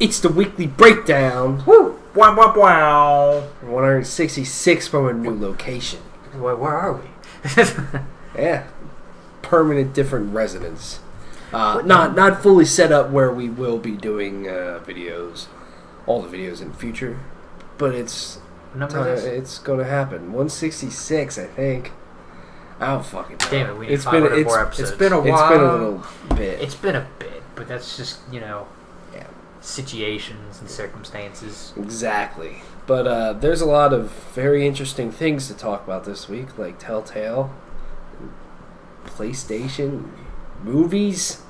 It's the weekly breakdown. Woo! Wow, wow, wow. 166 from a new location. Where are we? Yeah. Permanent different residence. Not fully set up where we will be doing videos, all the videos in the future, but it's going to happen. 166, I think. I don't fucking know. Damn it, we need 500 more episodes. It's been a while. It's been a little bit. It's been a bit, but that's just, situations and circumstances. Exactly. But there's a lot of very interesting things to talk about this week, like Telltale, PlayStation, movies.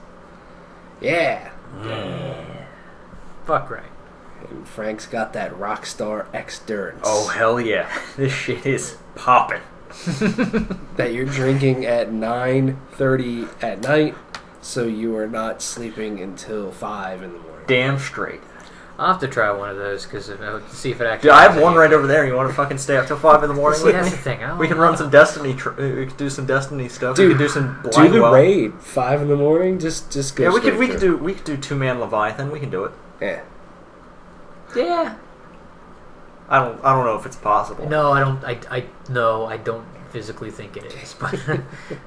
Yeah. Fuck right. And Frank's got that Rockstar X-Durance. Oh, hell yeah. This shit is popping. That you're drinking at 9:30 at night, so you are not sleeping until 5 in the morning. Damn straight. I'll have to try one of those to see if it actually. Dude, I have one right over there. You want to fucking stay up till 5 in the morning? See, that's the thing. We can run some Destiny. We could do some Destiny stuff. Dude, we could do some blind do the raid 5 in the morning. Just go. Yeah, we could do 2-man Leviathan. We can do it. Yeah. Yeah. I don't know if it's possible. No, I don't. I don't physically think it is, but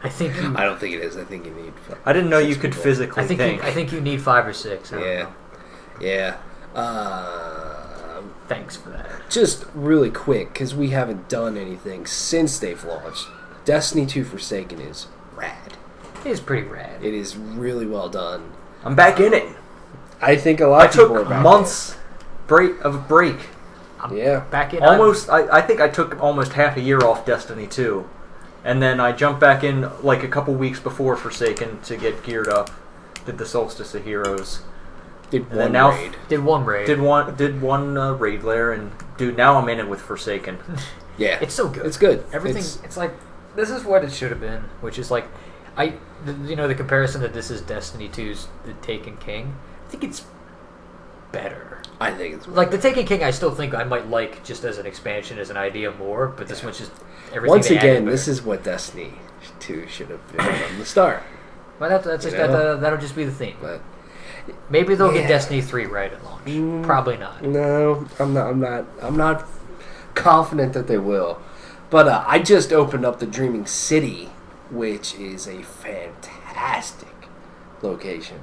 I think you. I don't think it is. I think you need. I didn't know you could physically think. I think you need 5 or 6. Yeah. Thanks for that. Just really quick, because we haven't done anything since they've launched. Destiny 2 Forsaken is rad. It is pretty rad. It is really well done. I'm back in it. I think a lot of people are back in it. I took months of a break. Back in. I think I took almost half a year off Destiny 2. And then I jumped back in like a couple weeks before Forsaken to get geared up. Did the Solstice of Heroes. Did one raid. Did one raid there, and dude, now I'm in it with Forsaken. Yeah, it's so good. It's good. Everything. It's like this is what it should have been, which is like, the comparison that this is Destiny 2's The Taken King. I think it's better. I think it's better. Like The Taken King. I still think I might like just as an expansion, as an idea more, but this one's just everything. Once again, this is what Destiny 2 should have been from the start. Well, that'll just be the theme. But maybe they'll get Destiny 3 right at launch. Probably not. No, I'm not confident that they will. But I just opened up the Dreaming City, which is a fantastic location.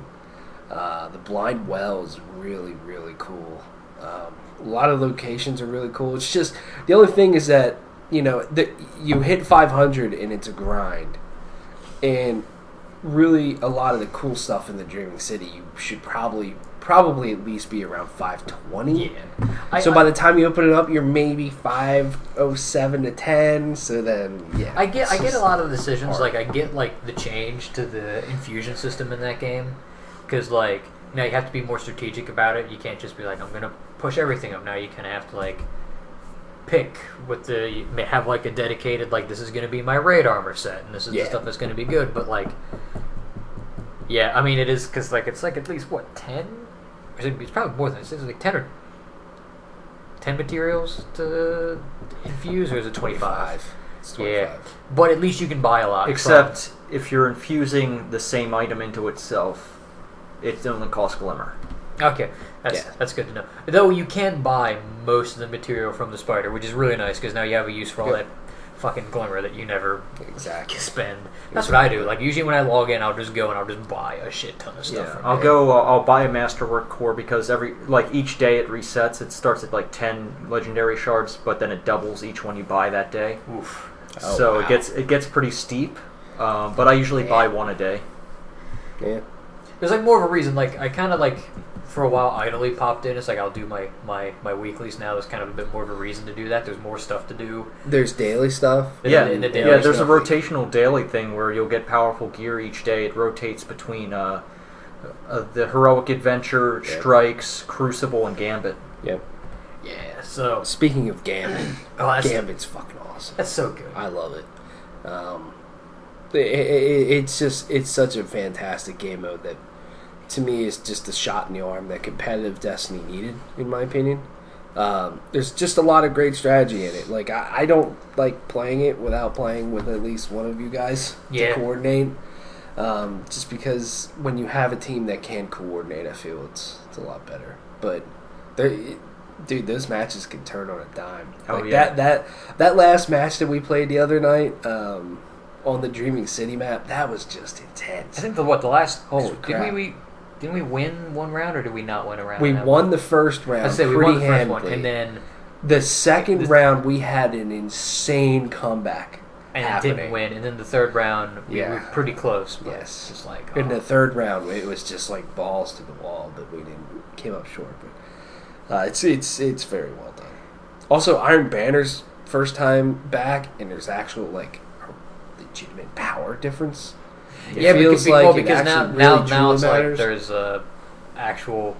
The Blind Well is really, really cool. A lot of locations are really cool. It's just the only thing is that you hit 500 and it's a grind, and really a lot of the cool stuff in the Dreaming City you should probably at least be around 520. Yeah. So by the time you open it up, you're maybe 507 to 10. So then, yeah. I get a lot of decisions. Hard. Like I get like the change to the infusion system in that game, because you have to be more strategic about it. You can't just be like, I'm gonna push everything up. Now you kind of have to like pick you may have like a dedicated, like, this is going to be my raid armor set, and this is the stuff that's going to be good. But like, yeah, I mean, it is, because like it's like at least 10. It's probably more than this. It's like 10 or 10 materials to infuse, or is it 25? It's 25. Yeah, but at least you can buy a lot. Except if you're infusing the same item into itself, it only costs Glimmer. Okay, that's good to know. Though you can buy most of the material from the spider, which is really nice, because now you have a use for all that fucking Glimmer that you never spend. That's what I do. Like, usually when I log in, I'll just go and I'll just buy a shit ton of stuff. Yeah, I'll buy a Masterwork core, because each day it resets. It starts at like 10 legendary shards, but then it doubles each one you buy that day. Oof. So wow. It gets pretty steep. But I usually buy one a day. Yeah. There's like more of a reason. Like, I kind of like, for a while, idly popped in. It's like I'll do my weeklies now. There's kind of a bit more of a reason to do that. There's more stuff to do. There's daily stuff. In the daily there's stuff. A rotational daily thing where you'll get powerful gear each day. It rotates between the Heroic Adventure, Strikes, Crucible, and Gambit. Yep. Yeah. So speaking of Gambit, Gambit's fucking awesome. That's so good. I love it. It's such a fantastic game mode that, to me, is just a shot in the arm that competitive Destiny needed, in my opinion. There's just a lot of great strategy in it. Like, I don't like playing it without playing with at least one of you guys to coordinate. Just because when you have a team that can coordinate, I feel it's a lot better. but dude, those matches can turn on a dime. Oh, like yeah. that last match that we played the other night on the Dreaming City map, that was just intense. I think the last Holy crap. Didn't we win one round or did we not win a round? We won the first round. I say we won the first one, and then the second round we had an insane comeback. And happening. it didn't win. And then the third round, we were pretty close. But Yes. just like In the third round, it was just like balls to the wall, but we came up short. But it's very well done. Also, Iron Banner's first time back, and there's actual like a legitimate power difference. It feels because now it's matters. like there's actual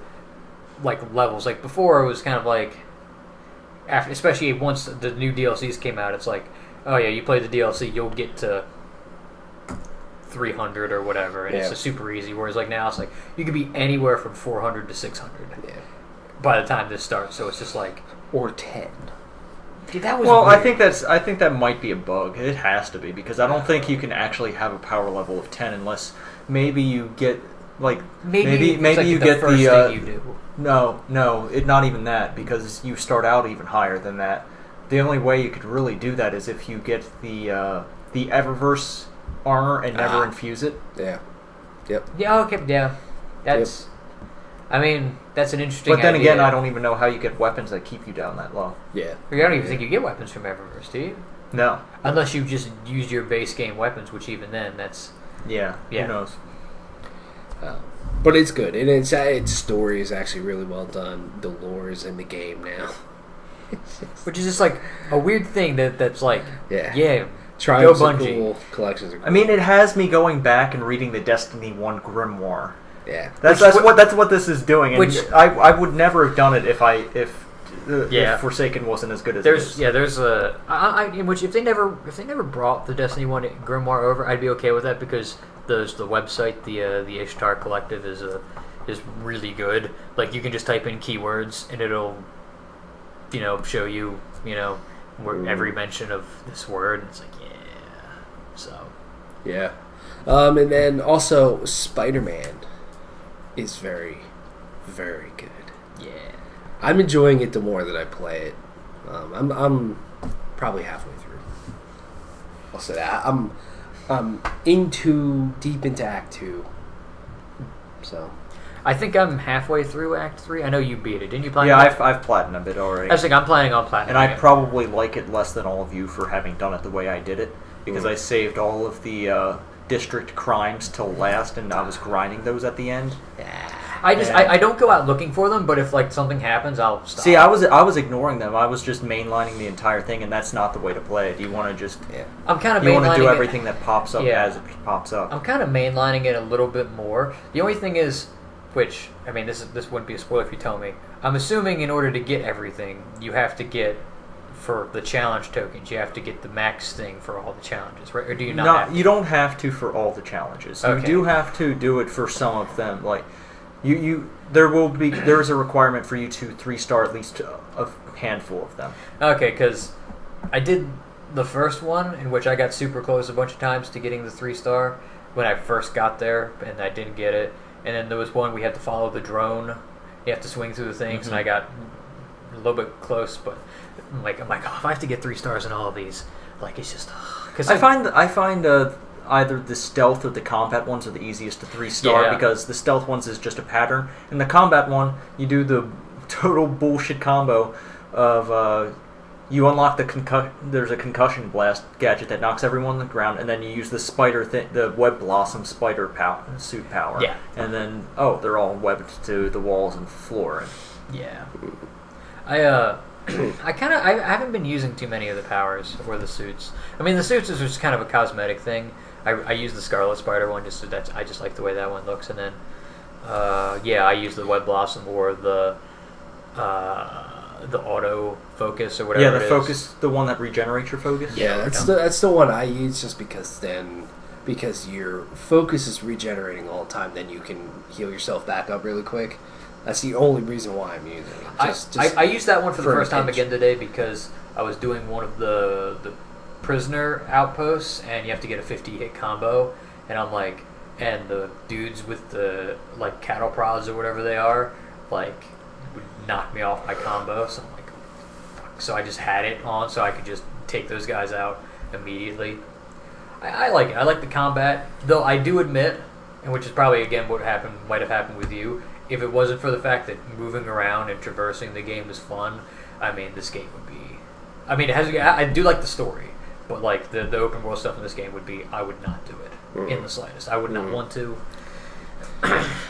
like levels. Like before, it was kind of like after, especially once the new DLCs came out, it's like, oh yeah, you play the DLC, you'll get to 300 or whatever, and it's just super easy. Whereas like now, it's like you could be anywhere from 400 to 600 by the time this starts. So it's just like or 10. Dude, that was well, weird. I think that might be a bug. It has to be, because I don't think you can actually have a power level of 10 unless maybe you get like maybe you the get first the thing you do. No, not even that, because you start out even higher than that. The only way you could really do that is if you get the Eververse armor and never infuse it. Yeah. Yep. Yeah. Okay. Yeah. That's. I mean, that's an interesting. But then idea. again, I don't even know how you get weapons that keep you down that low. Yeah. I don't even think you get weapons from Eververse, do you? No. Unless you just use your base game weapons, which even then, that's. Yeah. Who knows? But it's good, and its story is actually really well done. The lore is in the game now. Which is just like a weird thing that's like, yeah, Triumphs go are Bungie. cool, collections are cool. I mean, it has me going back and reading the Destiny 1 Grimoire. Yeah. That's what this is doing. And Which I would never have done it if Forsaken wasn't as good as it is. There's a in which if they never brought the Destiny 1 Grimoire over, I'd be okay with that, because the website, the Ishtar Collective is really good. Like you can just type in keywords and it'll show you where every mention of this word, and it's like yeah. And then also Spider-Man is very, very good. Yeah. I'm enjoying it the more that I play it. I'm probably halfway through. I'll say that. I'm deep into Act 2. So I think I'm halfway through Act 3. I know you beat it. Didn't you play it? Yeah, I've platinumed it already. I was thinking I'm planning on platinum. And I probably like it less than all of you for having done it the way I did it, because I saved all of the district crimes till last, and I was grinding those at the end. I don't go out looking for them, but if like something happens, I'll stop. See, I was ignoring them. I was just mainlining the entire thing, and that's not the way to play it. You want to just I'm kind of you want to do it. everything that pops up as it pops up. I'm kind of mainlining it a little bit more. The only thing is, which I mean, this wouldn't be a spoiler if you tell me. I'm assuming in order to get everything, you have to get, for the challenge tokens, you have to get the max thing for all the challenges, right? Or do you not? You don't have to for all the challenges. Okay. You do have to do it for some of them. Like there is a requirement for you to 3-star at least a handful of them. Okay, because I did the first one, in which I got super close a bunch of times to getting the 3-star when I first got there, and I didn't get it. And then there was one we had to follow the drone. You have to swing through the things, and I got a little bit close, but I'm like, oh, if I have to get 3 stars in all of these, like, it's just because I find either the stealth or the combat ones are the easiest to 3-star, because the stealth ones is just a pattern, and the combat one, you do the total bullshit combo of you unlock there's a concussion blast gadget that knocks everyone on the ground, and then you use the spider the web blossom spider suit power, and then they're all webbed to the walls and floor. I haven't been using too many of the powers or the suits. I mean, the suits is just kind of a cosmetic thing. I use the Scarlet Spider one just so I just like the way that one looks, and then I use the Web Blossom or the auto focus or whatever. Yeah, the focus, the one that regenerates your focus. Yeah, that's the one I use, just because your focus is regenerating all the time, then you can heal yourself back up really quick. That's the only reason why I'm using it. I used that one for the first time again today, because I was doing one of the prisoner outposts, and you have to get a 50-hit combo, and I'm like, and the dudes with the like cattle prods or whatever they are, like, knock me off my combo. So I'm like, fuck. So I just had it on so I could just take those guys out immediately. I like it. I like the combat, though I do admit, and which is probably again what might have happened with you. If it wasn't for the fact that moving around and traversing the game is fun, I mean, this game would be. I mean, I do like the story, but like the open world stuff in this game would be. I would not do it in the slightest. I would not want to.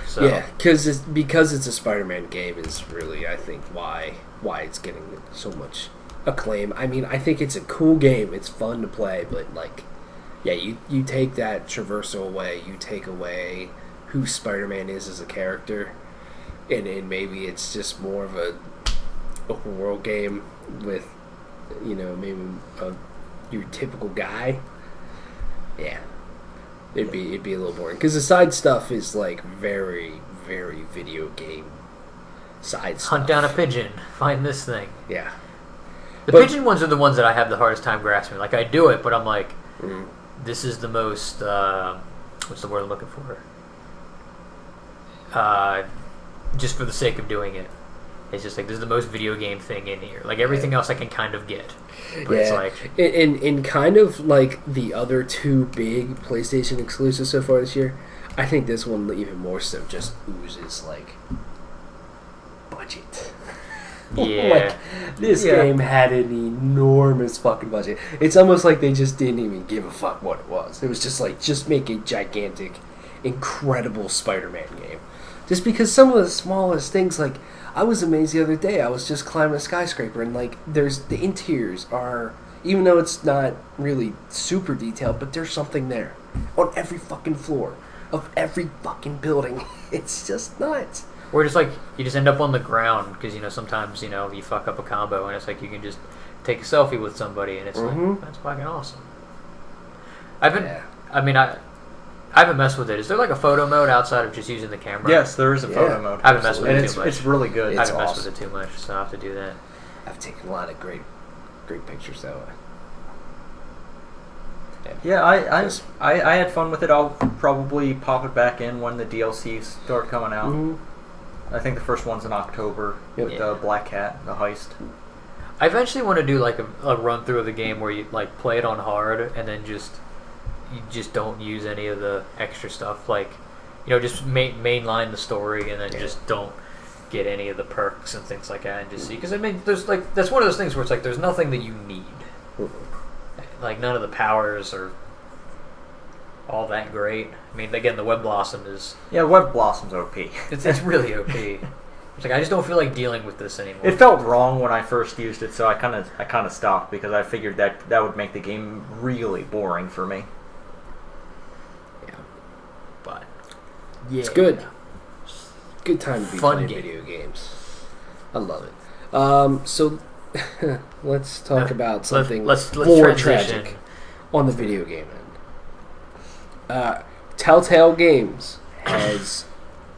So. Yeah, because it's a Spider-Man game is really, I think, why it's getting so much acclaim. I mean, I think it's a cool game. It's fun to play, but like, yeah, you take that traversal away, you take away who Spider-Man is as a character, and maybe it's just more of a open world game with, maybe your typical guy. Yeah. It'd be a little boring because the side stuff is like very, very video game side stuff. Hunt down a pigeon, find this thing. Yeah, the pigeon ones are the ones that I have the hardest time grasping. Like I do it, but I'm like, this is the most. What's the word I'm looking for? Just for the sake of doing it. It's just like this is the most video game thing in here. Like everything else I can kind of get. But it's like and kind of like the other two big PlayStation exclusives so far this year, I think this one even more so just oozes like budget. Yeah. Like this game had an enormous fucking budget. It's almost like they just didn't even give a fuck what it was. It was just like just make a gigantic, incredible Spider-Man game. Just because some of the smallest things like I was amazed the other day. I was just climbing a skyscraper, and like, the interiors are, even though it's not really super detailed, but there's something there on every fucking floor of every fucking building. It's just nuts. Or just like you just end up on the ground because sometimes you fuck up a combo, and it's like you can just take a selfie with somebody, and it's like that's fucking awesome. I haven't messed with it. Is there like a photo mode outside of just using the camera? Yes, there is a photo mode. I haven't messed with it too much. It's really good. I haven't messed with it too much, so I'll have to do that. I've taken a lot of great pictures that way. Yeah, I had fun with it. I'll probably pop it back in when the DLCs start coming out. I think the first one's in October with the Black Cat, the heist. I eventually want to do like a run through of the game where you like play it on hard and then you just don't use any of the extra stuff, like just mainline the story and then just don't get any of the perks and things like that, and just see, because I mean there's like that's one of those things where it's like there's nothing that you need, like none of the powers are all that great. I mean, again, the Web Blossom is Web Blossom's OP. It's really OP. It's like I just don't feel like dealing with this anymore. It felt wrong when I first used it, so I kind of stopped because I figured that would make the game really boring for me. But it's good. Good time to be playing video games. I love it. So let's talk about something let's more transition. tragic on the video game end. Telltale Games has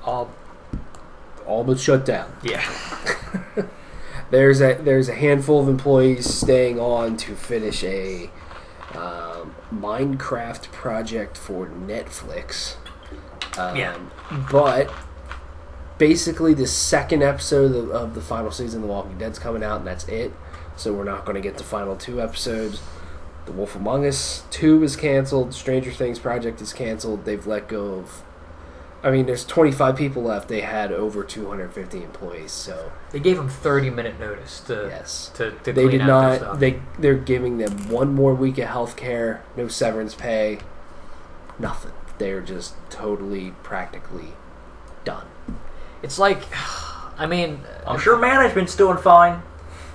all but shut down. Yeah. There's a handful of employees staying on to finish a Minecraft project for Netflix. But basically the second episode of the final season of The Walking Dead's coming out, and that's it. So we're not going to get the final 2 episodes. The Wolf Among Us 2 is canceled. Stranger Things project is canceled. They've let go of... I mean, there's 25 people left. They had over 250 employees, so... They gave them 30-minute notice to they clean did out not, their stuff. They're giving them 1 more week of health care, no severance pay, nothing. They're just totally, practically done. It's like, I mean... I'm sure management's doing fine.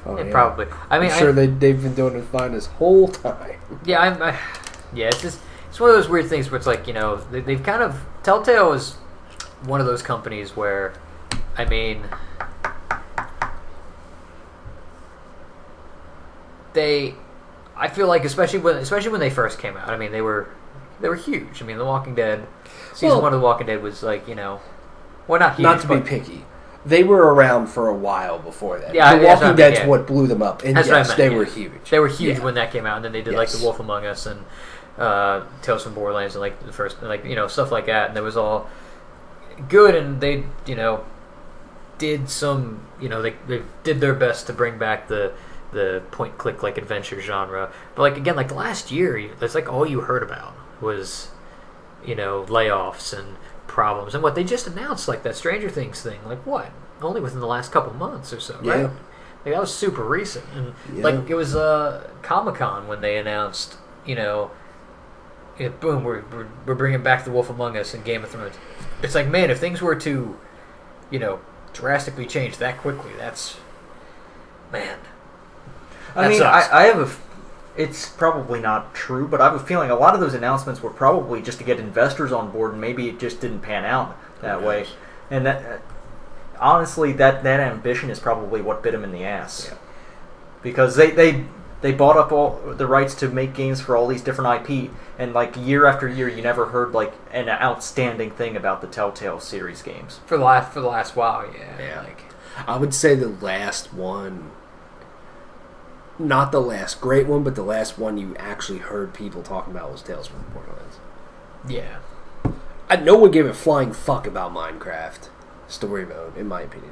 Oh, yeah. Probably. I mean, I'm sure they've been doing it fine this whole time. Yeah, it's just... It's one of those weird things where it's like, they've kind of... Telltale is one of those companies where, I mean... I feel like, especially when they first came out, I mean, they were huge. I mean, The Walking Dead... Season 1 of The Walking Dead was like, well, not huge. Not to be picky. They were around for a while before that. Yeah, The Walking Dead's what blew them up. And yes, they were huge. They were huge when that came out, and then they did like The Wolf Among Us and Tales from Borderlands and like the first, like stuff like that, and it was all good, and they did some, they did their best to bring back the point click like adventure genre, but like again, like the last year, that's like all you heard about was layoffs and problems, and what they just announced, like that Stranger Things thing, like what, only within the last couple months or so, right? Yeah. Like that was super recent, and like it was Comic-Con when they announced, boom, we're bringing back The Wolf Among Us and Game of Thrones. It's like, man, if things were to, drastically change that quickly, that's, man. I mean, I have it's probably not true, but I have a feeling a lot of those announcements were probably just to get investors on board, and maybe it just didn't pan out that way. And that, honestly, that ambition is probably what bit them in the ass. Yeah. Because they bought up all the rights to make games for all these different IP, and like year after year, you never heard like an outstanding thing about the Telltale series games. For the last while, yeah. Like, I would say the last one, not the last great one, but the last one you actually heard people talking about was Tales from the Borderlands. Yeah. No one gave a flying fuck about Minecraft story mode, in my opinion.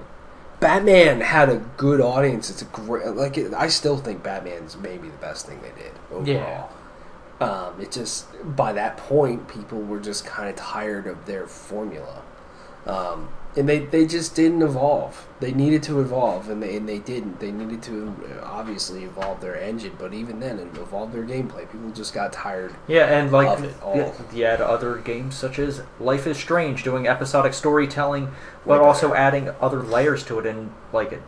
Batman had a good audience. It's a great, I still think Batman's maybe the best thing they did overall. Yeah. It just, by that point, people were just kind of tired of their formula. And they just didn't evolve. They needed to evolve, and they didn't. They needed to obviously evolve their engine, but even then, and evolve their gameplay. People just got tired. Yeah, and like of it all. You had other games such as Life is Strange, doing episodic storytelling, but also adding other layers to it and like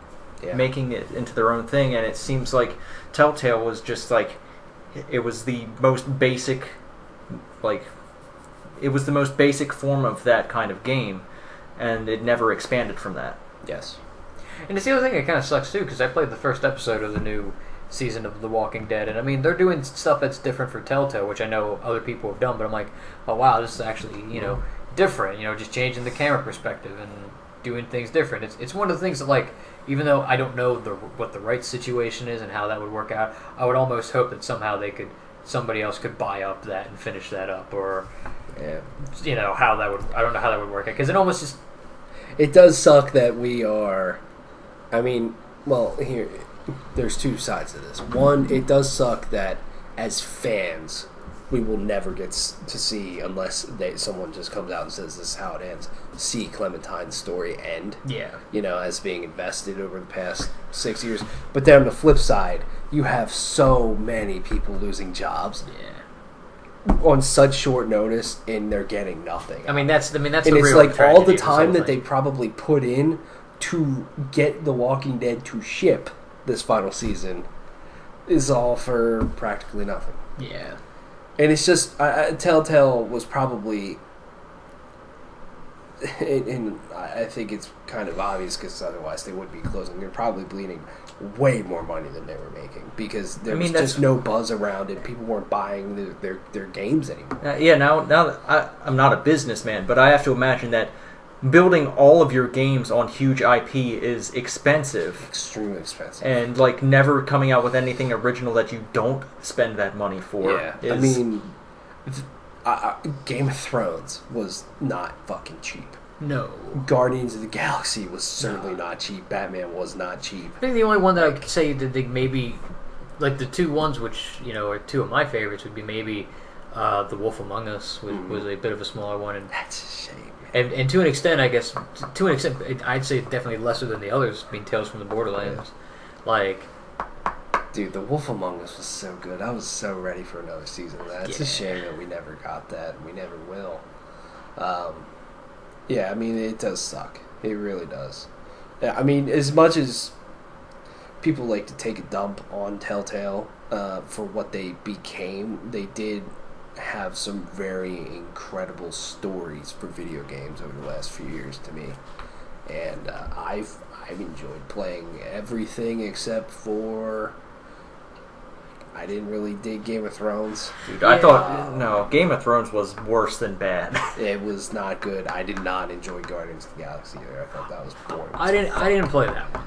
making it into their own thing. And it seems like Telltale was just like, it was the most basic, form of that kind of game. And it never expanded from that. Yes. And it's the other thing that kind of sucks, too, because I played the first episode of the new season of The Walking Dead, and I mean, they're doing stuff that's different for Telltale, which I know other people have done, but I'm like, oh wow, this is actually, different, just changing the camera perspective and doing things different. It's one of the things that, like, even though I don't know what the rights situation is and how that would work out, I would almost hope that somehow somebody else could buy up that and finish that up, or... Yeah. How that would... I don't know how that would work out, because it almost just... It does suck that we are... I mean, well, here... There's two sides to this. One, it does suck that, as fans, we will never get to see, unless someone just comes out and says this is how it ends, see Clementine's story end. Yeah. As being invested over the past 6 years. But then on the flip side, you have so many people losing jobs. Yeah. On such short notice, and they're getting nothing. I mean, that's the and real it's like all the tragedy time that they probably put in to get The Walking Dead to ship this final season is all for practically nothing. Yeah. And it's just, Telltale was probably, and I think it's kind of obvious because otherwise they would be closing. They're probably bleeding way more money than they were making because there was just no buzz around it. People weren't buying their games anymore. Now that I'm not a businessman, but I have to imagine that building all of your games on huge IP is expensive. Extremely expensive. And like never coming out with anything original that you don't spend that money for. Yeah. I mean, Game of Thrones was not fucking cheap. No. Guardians of the Galaxy was certainly not cheap. Batman was not cheap. I think the only one that I could say that they maybe, like the two ones which, are two of my favorites would be maybe The Wolf Among Us was a bit of a smaller one. And that's a shame. And to an extent, I guess, I'd say definitely lesser than the others, being Tales from the Borderlands. Yeah. Like... Dude, The Wolf Among Us was so good. I was so ready for another season of that. It's a shame that we never got that, and we never will. Yeah, I mean, it does suck. It really does. Yeah, I mean, as much as people like to take a dump on Telltale for what they became, they did have some very incredible stories for video games over the last few years to me. And I've enjoyed playing everything except for... I didn't really dig Game of Thrones. Dude, I thought Game of Thrones was worse than bad. It was not good. I did not enjoy Guardians of the Galaxy either. I thought that was boring. I didn't play that one.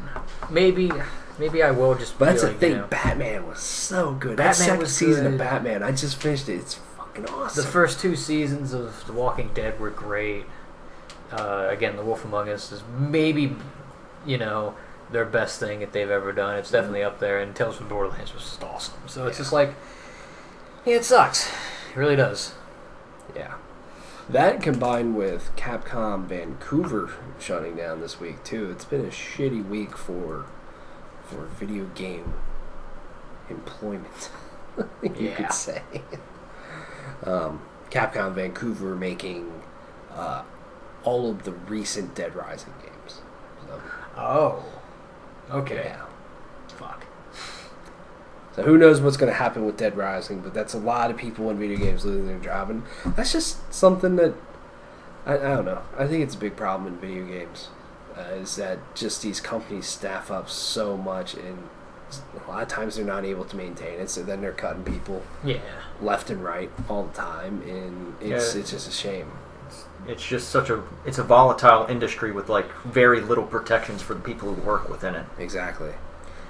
Maybe I will just. But that's the thing. Batman was so good. That second season of Batman, I just finished it. It's fucking awesome. The first two seasons of The Walking Dead were great. Again, The Wolf Among Us is maybe their best thing that they've ever done. It's definitely up there, and Tales from Borderlands was just awesome. So it's just like, yeah, it sucks. It really does. Yeah. That combined with Capcom Vancouver shutting down this week too. It's been a shitty week for video game employment, you could say. Capcom Vancouver making all of the recent Dead Rising games. So, oh. Okay. Yeah. Fuck. So who knows what's going to happen with Dead Rising, but that's a lot of people in video games losing their job, and that's just something that, I don't know, I think it's a big problem in video games, is that just these companies staff up so much, and a lot of times they're not able to maintain it, so then they're cutting people left and right all the time, and it's just a shame. It's just it's a volatile industry with like very little protections for the people who work within it. Exactly.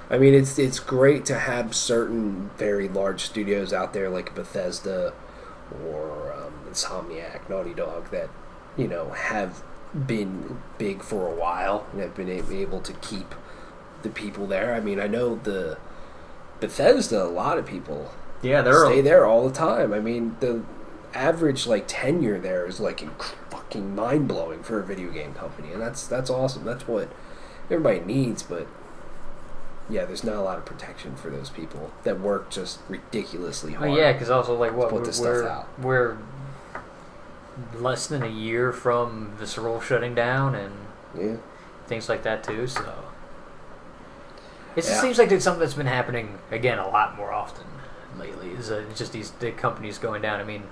I mean, it's great to have certain very large studios out there like Bethesda or Insomniac, Naughty Dog, that have been big for a while and have been able to keep the people there. I mean, I know the Bethesda, a lot of people stay there all the time. I mean, the average tenure there is fucking mind blowing for a video game company, and that's awesome. That's what everybody needs, but. Yeah, there's not a lot of protection for those people that work just ridiculously hard. Oh, yeah, because also, we're less than a year from Visceral shutting down and things like that, too, so... It just seems like it's something that's been happening, again, a lot more often lately. It's just these big companies going down. I mean,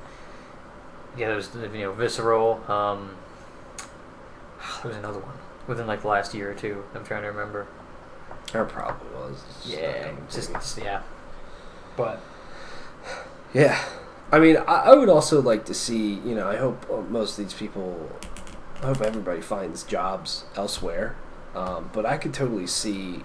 there's, Visceral, there was another one within, the last year or two. I'm trying to remember. There probably was. But yeah, I mean, I would also like to see. I hope most of these people. I hope everybody finds jobs elsewhere. But I could totally see,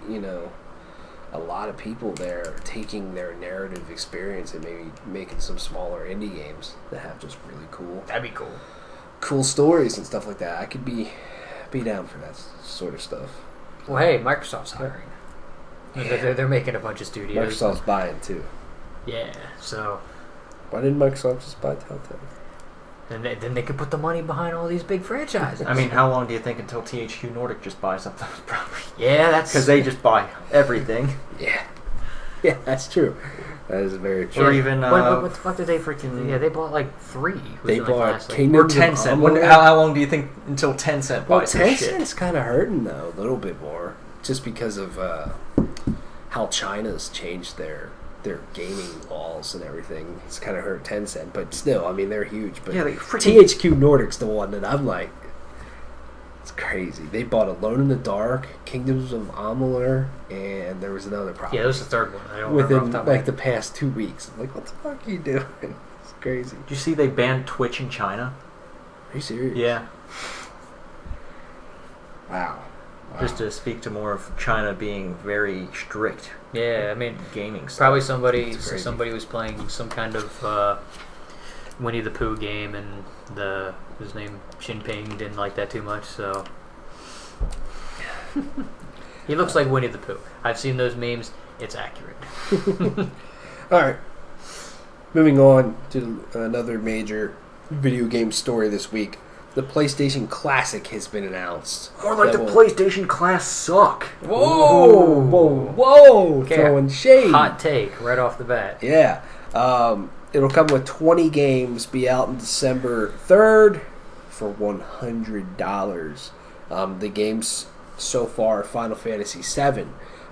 a lot of people there taking their narrative experience and maybe making some smaller indie games that have just really cool. That'd be cool. Cool stories and stuff like that. I could be down for that sort of stuff. Well, hey, Microsoft's hiring. Yeah. They're making a bunch of studios. Microsoft's buying, too. Yeah, so... Why didn't Microsoft just buy Telltale? Then they could put the money behind all these big franchises. I mean, how long do you think until THQ Nordic just buys up those properties? Yeah, that's... Because they just buy everything. Yeah. Yeah, that's true. That is very true. Or even... what the fuck did they freaking... Yeah, they bought 3. They bought Kingdoms or Tencent. How long do you think until Tencent buys this shit? Tencent's kind of hurting, though, a little bit more. Just because of how China's changed their gaming laws and everything. It's kind of hurt Tencent, but still, I mean, they're huge. But THQ Nordic's the one that I'm like, it's crazy. They bought Alone in the Dark, Kingdoms of Amalur, and there was another property. Yeah, that was the third one. I don't within the past 2 weeks. I'm like, what the fuck are you doing? It's crazy. Did you see they banned Twitch in China? Are you serious? Yeah. Wow. Just to speak to more of China being very strict. Yeah, I mean, gaming stuff. Probably somebody was playing some kind of Winnie the Pooh game, and his name Jinping didn't like that too much, so he looks like Winnie the Pooh. I've seen those memes. It's accurate. All right. Moving on to another major video game story this week. The PlayStation Classic has been announced. More like the PlayStation Class suck. Whoa! Whoa! Okay. Throwing shade. Hot take right off the bat. Yeah. It'll come with 20 games, be out on December 3rd for $100. The games so far: Final Fantasy VII,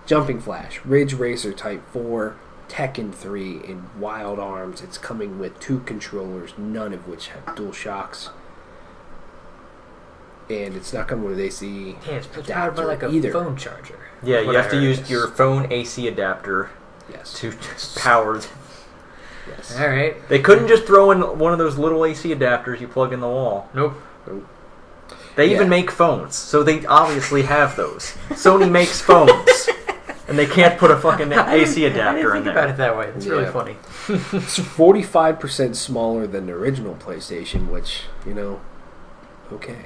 Jumping Flash, Ridge Racer Type 4, Tekken 3, and Wild Arms. It's coming with 2 controllers, none of which have DualShocks. And it's not coming with AC. Yeah, it's powered by a phone charger. Yeah, you have to use your phone AC adapter. Yes. To power. Yes. All right. They couldn't just throw in one of those little AC adapters you plug in the wall. Nope. They even make phones, so they obviously have those. Sony makes phones, and they can't put a fucking AC adapter in there. I didn't think about it that way. It's really funny. It's 45% smaller than the original PlayStation, which, okay.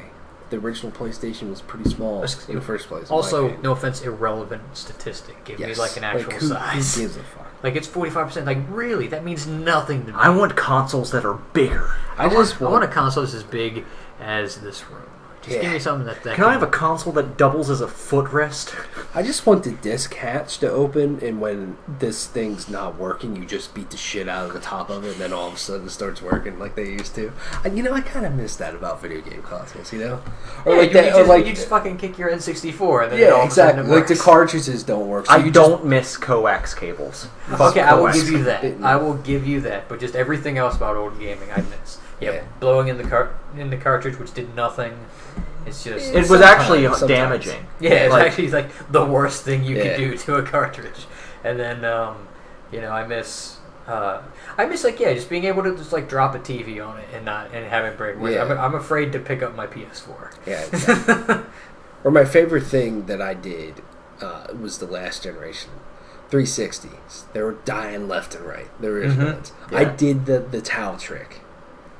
the original PlayStation was pretty small in the first place. Also, no offense, irrelevant statistic. Give me like an actual size. Who gives a fuck? Like it's 45%. Like really, that means nothing to me. I want consoles that are bigger. I want a console that's as big as this room. Just give me something that Can I have a console that doubles as a footrest? I just want the disc hatch to open, and when this thing's not working, you just beat the shit out of the top of it, and then all of a sudden it starts working like they used to. I kind of miss that about video game consoles, Or like that, you just fucking kick your N64, and then all of a sudden it works. Like the cartridges don't work. So I don't miss coax cables. Okay, I will give you that. I will give you that. But just everything else about old gaming, I miss. Yeah, blowing in the cartridge, which did nothing. It's just it was actually damaging. Yeah, it's actually like the worst thing you could do to a cartridge. And then I miss just being able to just like drop a TV on it and have it break. I'm afraid to pick up my PS4. Yeah, exactly. Or my favorite thing that I did was the last generation 360s. They were dying left and right. The original ones. Yeah. I did the towel trick,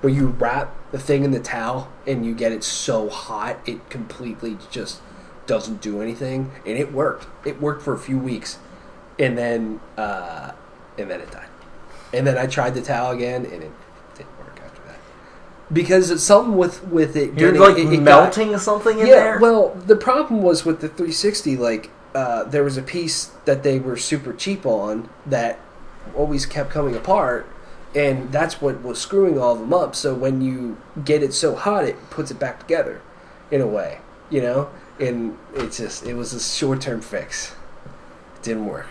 where you wrap the thing in the towel and you get it so hot it completely just doesn't do anything, and it worked. It worked for a few weeks, and then it died. And then I tried the towel again, and it didn't work after that because it's something with it. You're melting something in there. Yeah, well, the problem was with the 360. There was a piece that they were super cheap on that always kept coming apart. And that's what was screwing all of them up. So when you get it so hot, it puts it back together, in a way, And it was a short-term fix. It didn't work.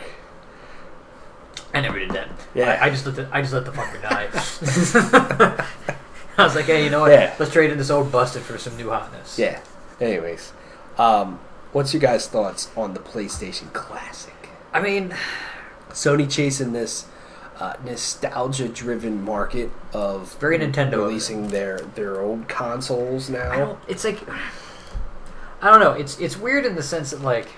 I never did that. Yeah. I just let the fucker die. I was like, hey, you know what? Yeah. Let's trade in this old busted for some new hotness. Yeah. Anyways, what's your guys' thoughts on the PlayStation Classic? I mean, Sony chasing this nostalgia-driven market of very Nintendo releasing their old consoles now. It's like, I don't know. It's weird in the sense that like,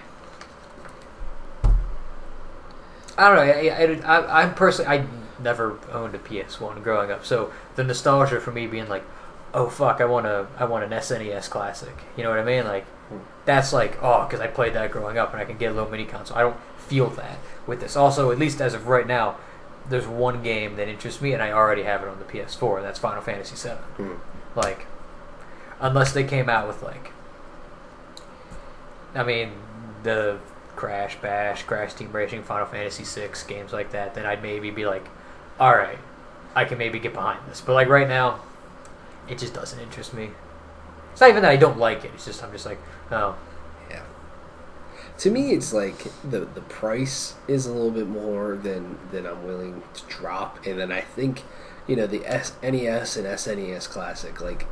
I don't know. I personally I never owned a PS1 growing up, so the nostalgia for me being like, oh fuck, I want an SNES Classic. You know what I mean? Like, that's like, because I played that growing up and I can get a little mini console. I don't feel that with this. Also, at least as of right now, there's one game that interests me, and I already have it on the PS4, and that's Final Fantasy VII. Like, unless they came out with, like, I mean, the Crash Bash, Crash Team Racing, Final Fantasy VI, games like that, then I'd maybe be like, alright, I can maybe get behind this. But, like, right now, it just doesn't interest me. It's not even that I don't like it, it's just, I'm just like, oh. Yeah. To me, it's like the price is a little bit more than I'm willing to drop, and then I think, the NES and SNES Classic, like,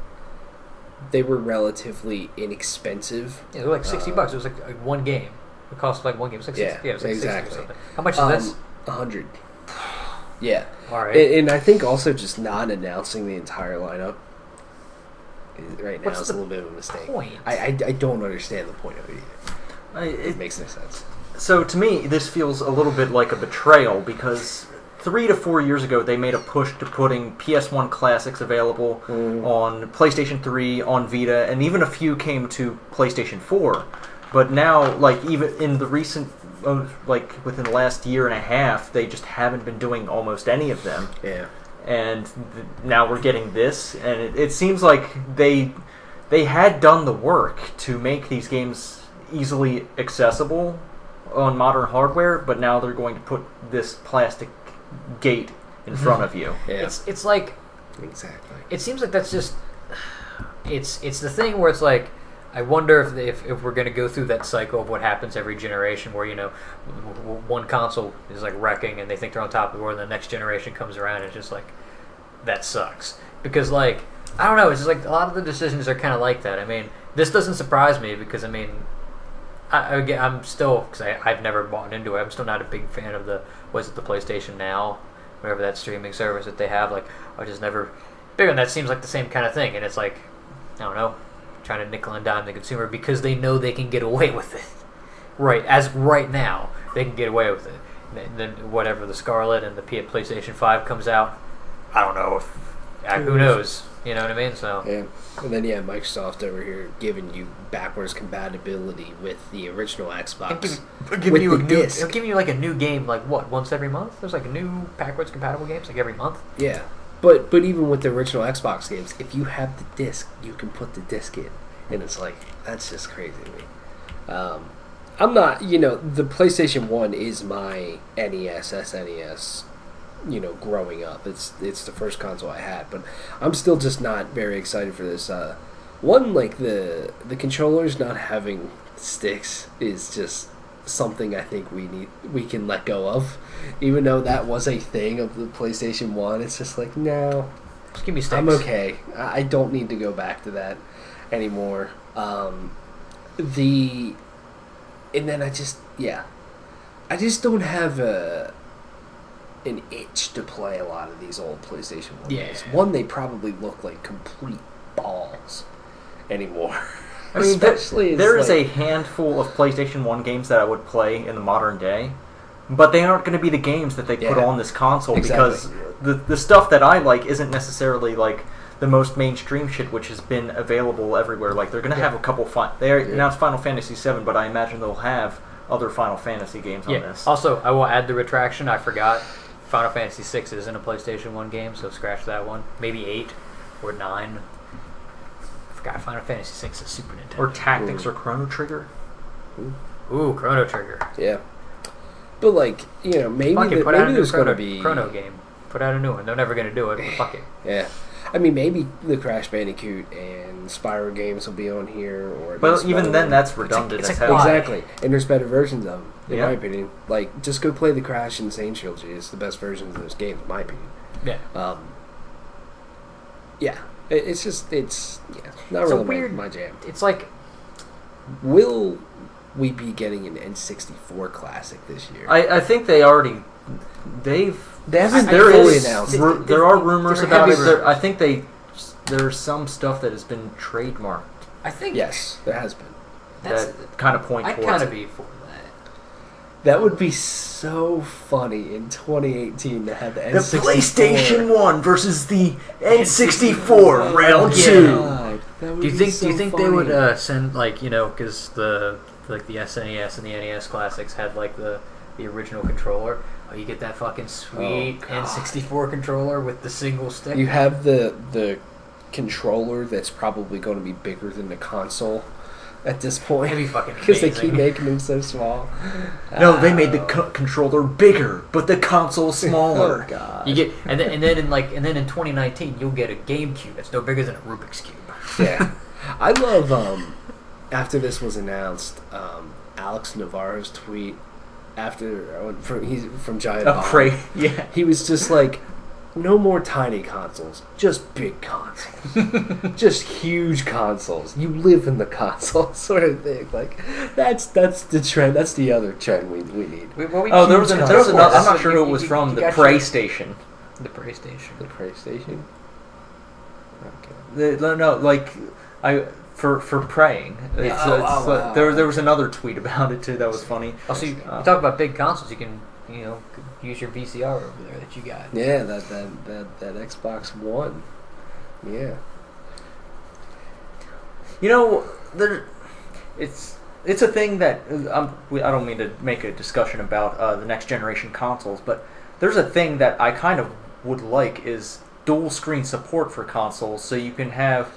they were relatively inexpensive. Yeah, they were like $60. It was like one game. It cost like one game. It was like 60, it was like exactly. 60 or something. How much is this? $100. Yeah. All right. And I think also just not announcing the entire lineup right now is a little bit of a mistake. Point? I don't understand the point of it either. It makes no sense. So to me, this feels a little bit like a betrayal because 3 to 4 years ago they made a push to putting PS1 classics available on PlayStation 3, on Vita, and even a few came to PlayStation 4. But now, like, even in the recent, within the last year and a half, they just haven't been doing almost any of them. Yeah. And now we're getting this, and it seems like they had done the work to make these games easily accessible on modern hardware, but now they're going to put this plastic gate in front of you. Yeah. It's like, exactly. It seems like that's just it's the thing where it's like, I wonder if we're going to go through that cycle of what happens every generation where, one console is like wrecking and they think they're on top of the world, and the next generation comes around and it's just like, that sucks. Because, like, I don't know, it's just like a lot of the decisions are kind of like that. I mean, this doesn't surprise me because, I mean, I'm still, because I've never bought into it, I'm still not a big fan of the PlayStation Now, whatever that streaming service that they have. Like, I just never big on that. Seems like the same kind of thing, and it's like, I don't know, trying to nickel and dime the consumer because they know they can get away with it. Right now, they can get away with it. And then whatever the Scarlet and the PlayStation 5 comes out, I don't know if Who knows? You know what I mean? So Yeah. And then Microsoft over here giving you backwards compatibility with the original Xbox. giving you like a new game like what, once every month? There's like new backwards compatible games like every month. Yeah. But even with the original Xbox games, if you have the disc, you can put the disc in. And it's like, that's just crazy to me. I'm not, the PlayStation 1 is my NES, SNES, growing up. It's the first console I had, but I'm still just not very excited for this. One, like the controllers not having sticks is just something I think we can let go of. Even though that was a thing of the PlayStation 1, it's just like, no. Just give me sticks. I'm okay. I don't need to go back to that anymore. And then I just don't have an itch to play a lot of these old PlayStation 1 games. One, they probably look like complete balls anymore. I mean, there is a handful of PlayStation 1 games that I would play in the modern day, but they aren't going to be the games that they put on this console because the stuff that I like isn't necessarily like the most mainstream shit, which has been available everywhere. Like they're going to have a couple. They announced Final Fantasy VII, but I imagine they'll have other Final Fantasy games on this. Also, I will add the retraction. I forgot Final Fantasy VI isn't a PlayStation 1 game, so scratch that one. Maybe 8 or 9. I forgot Final Fantasy VI is Super Nintendo. Or Tactics or Chrono Trigger. Ooh, Chrono Trigger. Yeah. But maybe there's going to be Chrono game. Put out a new one. They're never going to do it, but fuck it. Yeah. I mean, maybe the Crash Bandicoot and Spyro games will be on here. But even then, that's redundant as hell. Exactly. And there's better versions of them, in my opinion. Like, just go play the Crash and Insane trilogy. It's the best versions of those games, in my opinion. Yeah. It's not really my jam. It's like, will we be getting an N64 classic this year? I think they already... They haven't fully announced. There are rumors about it. I think there's some stuff that has been trademarked. I think yes, there has been. That kind of point towards it. I'd kind of be for that. That would be so funny in 2018 to have the N64. The PlayStation 1 versus the N64 round 2. Do you think they would send because the SNES and the NES classics had the original controller? Oh, you get that fucking sweet N64 controller with the single stick. You have the controller that's probably going to be bigger than the console at this point. That'd be fucking because they keep making them so small. No, they made the controller bigger, but the console smaller. Oh god! You get and then in 2019 you'll get a GameCube that's no bigger than a Rubik's cube. Yeah, I love. After this was announced, Alex Navarro's tweet. He's from Giant Bomb. Yeah. He was just like, no more tiny consoles, just big consoles, just huge consoles. You live in the console sort of thing. Like that's the trend. That's the other trend we need. There was another. I'm not sure who it was from. The PlayStation. The PlayStation. The PlayStation. Okay. For praying. There was another tweet about it too that was funny. Also, you talk about big consoles. You can use your VCR over there that you got. Yeah, that Xbox One. Yeah. It's a thing that I don't mean to make a discussion about the next generation consoles, but there's a thing that I kind of would like is dual screen support for consoles, so you can have.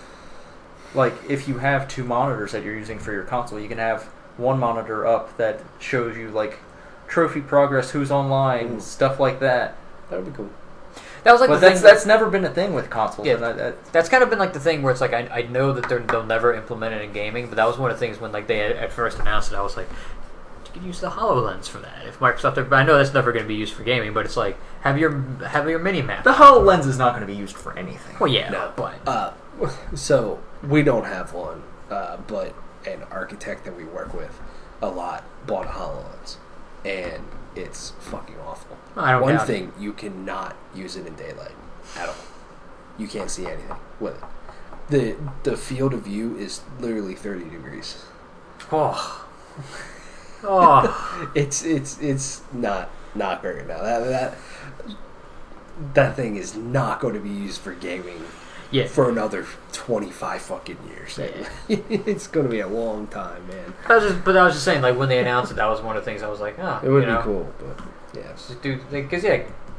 Like, if you have two monitors that you're using for your console, you can have one monitor up that shows you, trophy progress, who's online, stuff like that. That would be cool. That was that's never been a thing with consoles. Yeah, that's kind of been the thing where it's I know that they'll never implement it in gaming, but that was one of the things when they at first announced it, I was like, you could use the HoloLens for that. If Microsoft, I know that's never going to be used for gaming, but it's have your mini map. The HoloLens is not going to be used for anything. Well, yeah, no. But so we don't have one, but an architect that we work with a lot bought a HoloLens, and it's fucking awful. One thing, you cannot use it in daylight at all. You can't see anything with it. The field of view is literally 30 degrees. Oh. It's not very good now. that thing is not going to be used for gaming for another 25 fucking years. Yeah. It's going to be a long time, man. I was just saying, like, when they announced it, that was one of the things I was like, oh, it would be cool, but yeah. Dude, because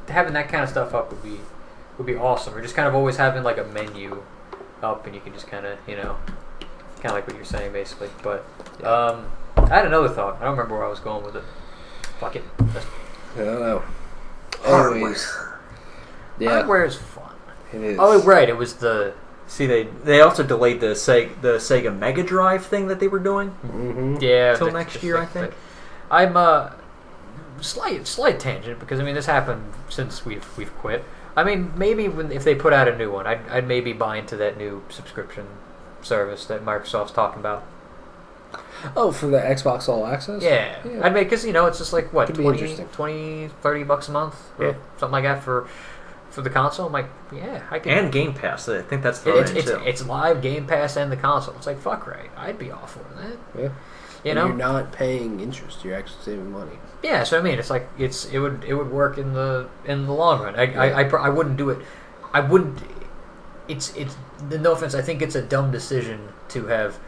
having that kind of stuff up would be awesome. Or just kind of always having like a menu up, and you can just kind of like what you're saying, basically. But I had another thought. I don't remember where I was going with it. Fuck it. I don't know. Anyways, hardware is fun. It is. Oh, right. It was the. See, they also delayed the Sega Mega Drive thing that they were doing. Mm-hmm. Yeah, till next year, I think. I'm slight tangent, because I mean this happened since we've quit. I mean, maybe if they put out a new one, I'd maybe buy into that new subscription service that Microsoft's talking about. Oh, for the Xbox All Access? Yeah. I'd make, because it's just like what, 20, $30 a month, or something like that for the console. I'm like, yeah, I can. And Game Pass. I think that's the it's live Game Pass and the console. It's like, fuck right, I'd be all for that. Yeah. You're not paying interest. You're actually saving money. Yeah, so I mean, it's like it would work in the long run. I wouldn't do it. I wouldn't. It's no offense. I think it's a dumb decision to have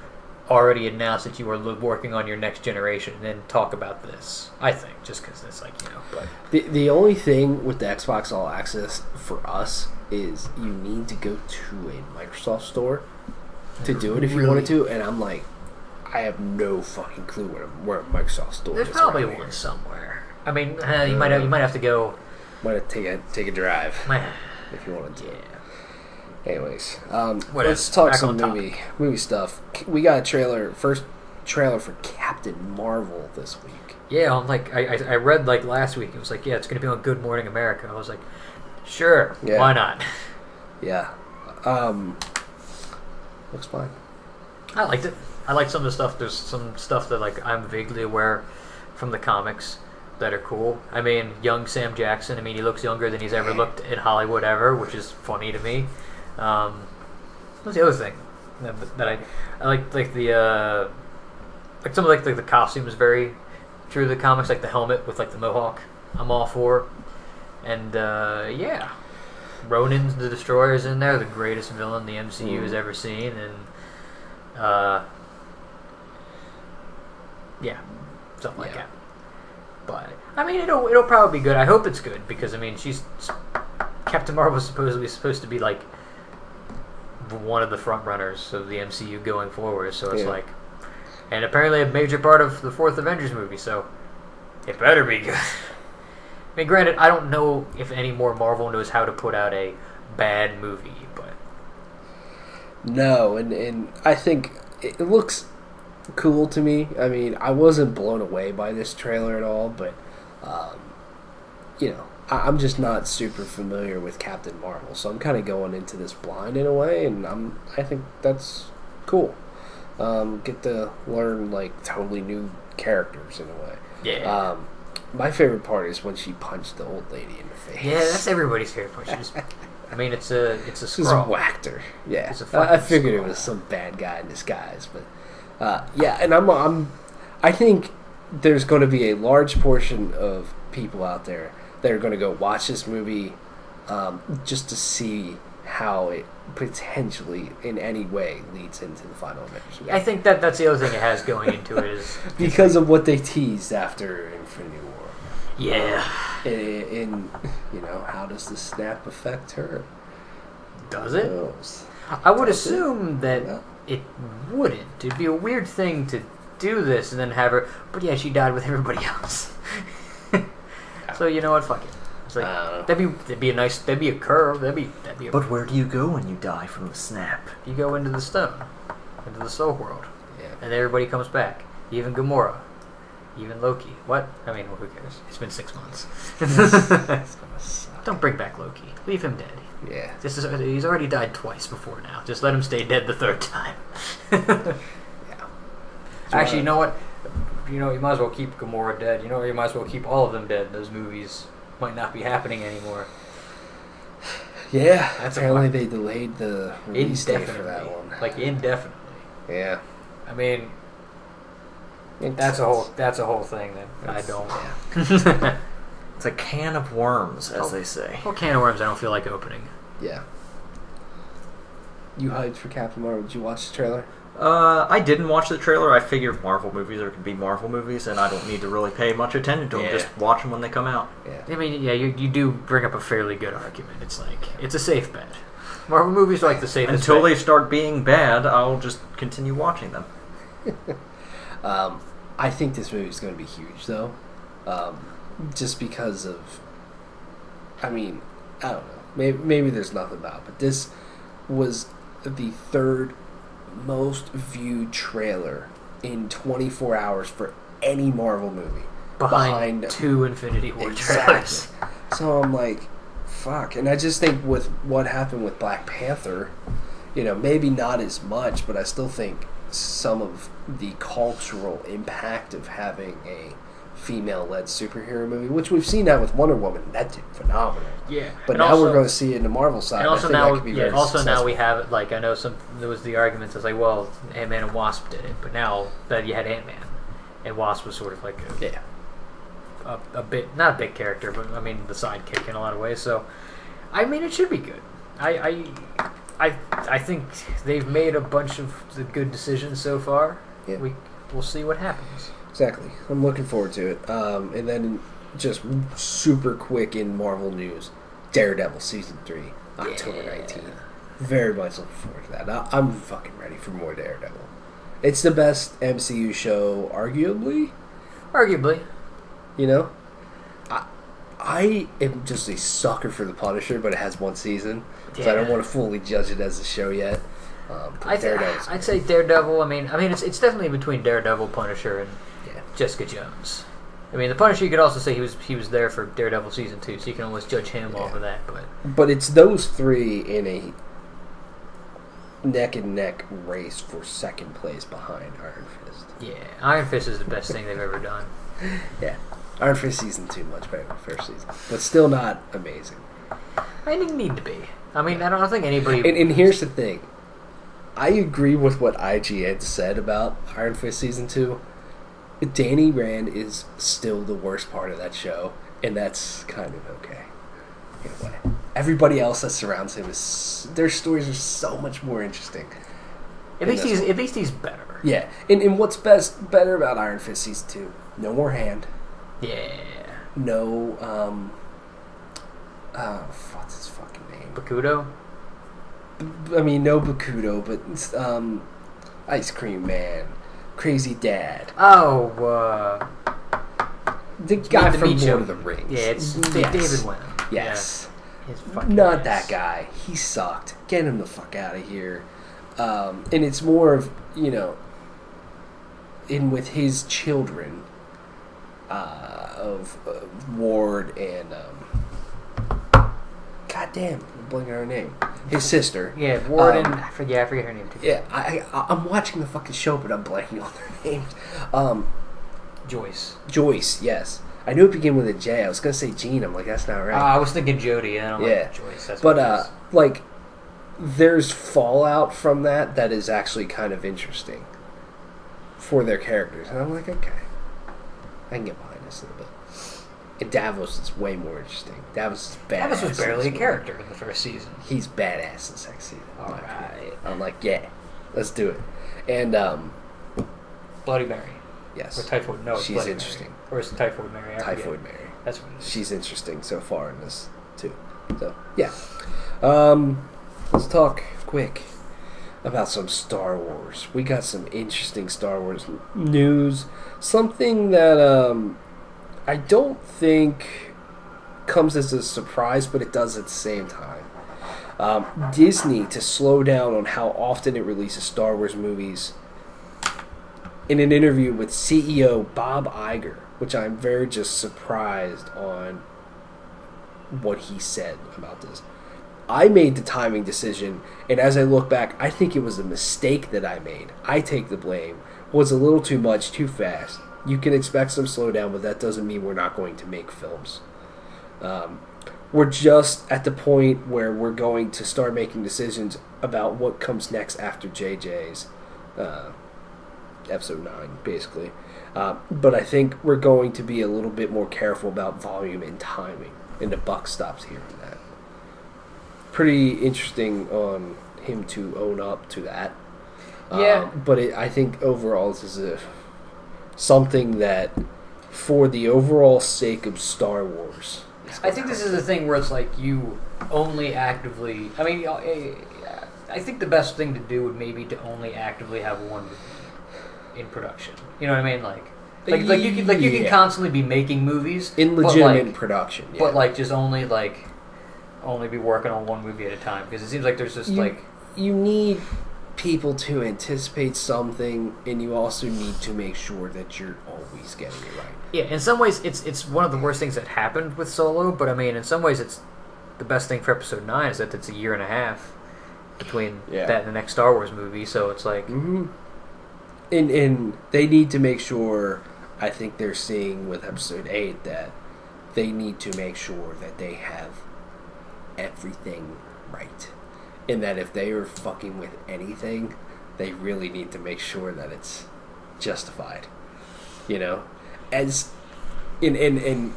already announced that you are working on your next generation and then talk about this. I think just because it's like But the only thing with the Xbox All Access for us is you need to go to a Microsoft store to do it if you wanted to, and I'm like, I have no fucking clue where a Microsoft store is. There's probably one somewhere. I mean, you might have to go. Might have to take a drive if you wanted to. Yeah. Anyways, let's talk some movie stuff. We got a first trailer for Captain Marvel this week. Yeah, I read like last week. It was like, it's going to be on Good Morning America. I was like, sure, why not? Yeah, looks fine. I liked it. I like some of the stuff. There's some stuff that like I'm vaguely aware from the comics that are cool. I mean, young Sam Jackson. I mean, he looks younger than he's ever looked in Hollywood ever, which is funny to me. What's the other thing that I like the like some of like the costume is very true to the comics, like the helmet with like the mohawk. I'm all for, and Ronan the Destroyer is in there, the greatest villain the MCU has ever seen, and something like that. But I mean, it'll probably be good. I hope it's good, because I mean, Captain Marvel is supposed to be like one of the front runners of the MCU going forward. So it's like, and apparently a major part of the fourth Avengers movie. So it better be good. I mean, granted, I don't know if any more Marvel knows how to put out a bad movie, but no, and I think it looks cool to me. I mean, I wasn't blown away by this trailer at all, but I'm just not super familiar with Captain Marvel, so I'm kind of going into this blind in a way, and I think that's cool. Get to learn like totally new characters in a way. Yeah. My favorite part is when she punched the old lady in the face. Yeah, that's everybody's favorite part. I mean, it's a scroll. Just whacked her. Yeah. I figured it was some bad guy in disguise, but and I think there's going to be a large portion of people out there that are going to go watch this movie just to see how it potentially in any way leads into the final Avengers movie. I think that's the other thing it has going into it is because of what they teased after Infinity War. Yeah. In how does the snap affect her? Does it? I would assume that it wouldn't. It'd be a weird thing to do this and then have her, but yeah, she died with everybody else. So you know what? Fuck it. It's like that'd be a curve. That'd be. But where do you go when you die from the snap? You go into the stone, into the soul world, yeah, and everybody comes back. Even Gamora, even Loki. What? I mean, who cares? It's been 6 months. Don't bring back Loki. Leave him dead. Yeah. He's already died twice before now. Just let him stay dead the third time. Yeah. Actually, you know what? You might as well keep Gamora dead. You might as well keep all of them dead. Those movies might not be happening anymore. Yeah. Apparently they delayed the release date for that one. Like indefinitely. Yeah. I mean, that's a whole thing that I don't. It's a can of worms, as they say. Well, can of worms I don't feel like opening. Yeah. You hyped for Captain Marvel? Did you watch the trailer? I didn't watch the trailer. I figured Marvel movies are going to be Marvel movies, and I don't need to really pay much attention to them. Just watch them when they come out. Yeah. I mean, yeah, you do bring up a fairly good argument. It's like, it's a safe bet. Marvel movies are like the safest Until bet. they start being bad, I'll just continue watching them. I think this movie is going to be huge, though. Just because of... I mean, I don't know. Maybe there's nothing about it, but this was the third most viewed trailer in 24 hours for any Marvel movie. Behind 2 Infinity War trailers. So I'm like, fuck. And I just think with what happened with Black Panther, maybe not as much, but I still think some of the cultural impact of having a female-led superhero movie, which we've seen that with Wonder Woman, that did phenomenal. Yeah, but and now also, we're going to see it in the Marvel side. And also I think now, that could be very also successful. now we have it. Like I know there was the arguments. I was like, well, Ant-Man and Wasp did it, but now that you had Ant-Man, and Wasp was sort of like a bit, not a big character, but I mean the sidekick in a lot of ways. So, I mean, it should be good. I think they've made a bunch of the good decisions so far. Yeah. We'll see what happens. Exactly. I'm looking forward to it. And then just super quick in Marvel news, Daredevil Season 3, October 19th. Very much looking forward to that. I'm fucking ready for more Daredevil. It's the best MCU show, arguably. Arguably. I am just a sucker for The Punisher, but it has one season, so I don't want to fully judge it as a show yet. I'd say Daredevil. I mean, it's definitely between Daredevil, Punisher, and Jessica Jones. I mean, the Punisher, you could also say he was there for Daredevil Season 2, so you can almost judge him off of that. But it's those three in a neck-and-neck race for second place behind Iron Fist. Yeah, Iron Fist is the best thing they've ever done. Yeah. Iron Fist Season 2 much better than the first season, but still not amazing. I didn't need to be. I mean, I don't think anybody... And here's the thing. I agree with what IGN said about Iron Fist Season 2. Danny Rand is still the worst part of that show, and that's kind of okay. In a way. Everybody else that surrounds him their stories are so much more interesting. At least he's better. Yeah. And what's better about Iron Fist Season 2? No more hand. Yeah. No, what's his fucking name? Bakudo? I mean, no Bakudo, but Ice Cream Man, Crazy Dad. Oh, the guy from Lord of the Rings. Yeah, it's David Wenham. Yes. Yeah. Not that guy. He sucked. Get him the fuck out of here. And it's more of, in with his children, of Ward and goddamn, I'm blanking on her name. His sister. Yeah, Ward and I forget her name too. Yeah, I'm watching the fucking show, but I'm blanking on their names. Joyce, yes. I knew it began with a J. I was gonna say Jean. I'm like, that's not right. I was thinking Jodie, and I'm like Joyce. That's what it is. Like, there's fallout from that is actually kind of interesting for their characters, and I'm like, okay, I can get behind this a little bit. And Davos is way more interesting. Davos is badass. Davos was barely a character in the first season. He's badass in second season. All right. I'm like, yeah, let's do it. And Bloody Mary. Yes. Or Typhoid. No, it's she's Bloody interesting. Mary. Or is it Typhoid Mary? Typhoid Mary. That's what it is. She's interesting so far in this too. So yeah. Let's talk quick about some Star Wars. We got some interesting Star Wars news. Something that I don't think comes as a surprise, but it does at the same time. Disney to slow down on how often it releases Star Wars movies. In an interview with CEO Bob Iger, which I'm very just surprised on what he said about this. I made the timing decision, and as I look back, I think it was a mistake that I made. I take the blame. Was a little too much, too fast. You can expect some slowdown, but that doesn't mean we're not going to make films. We're just at the point where we're going to start making decisions about what comes next after JJ's Episode 9, basically. But I think we're going to be a little bit more careful about volume and timing, and the buck stops here and that. Pretty interesting on him to own up to that. Yeah. But I think overall this is something that, for the overall sake of Star Wars... I think this is a thing where it's like you only actively... I mean, I think the best thing to do would maybe to only actively have one movie in production. You know what I mean? Like you can constantly be making movies in legitimate production, but like just only be working on one movie at a time, because it seems like there's just you need people to anticipate something, and you also need to make sure that you're always getting it right. Yeah, in some ways it's one of the worst things that happened with Solo, but I mean in some ways it's the best thing for Episode 9 is that it's a year and a half between that and the next Star Wars movie, so it's like... Mm-hmm. And they need to make sure, I think they're seeing with Episode 8, that they need to make sure that they have everything right. And that if they are fucking with anything, they really need to make sure that it's justified. You know? As... And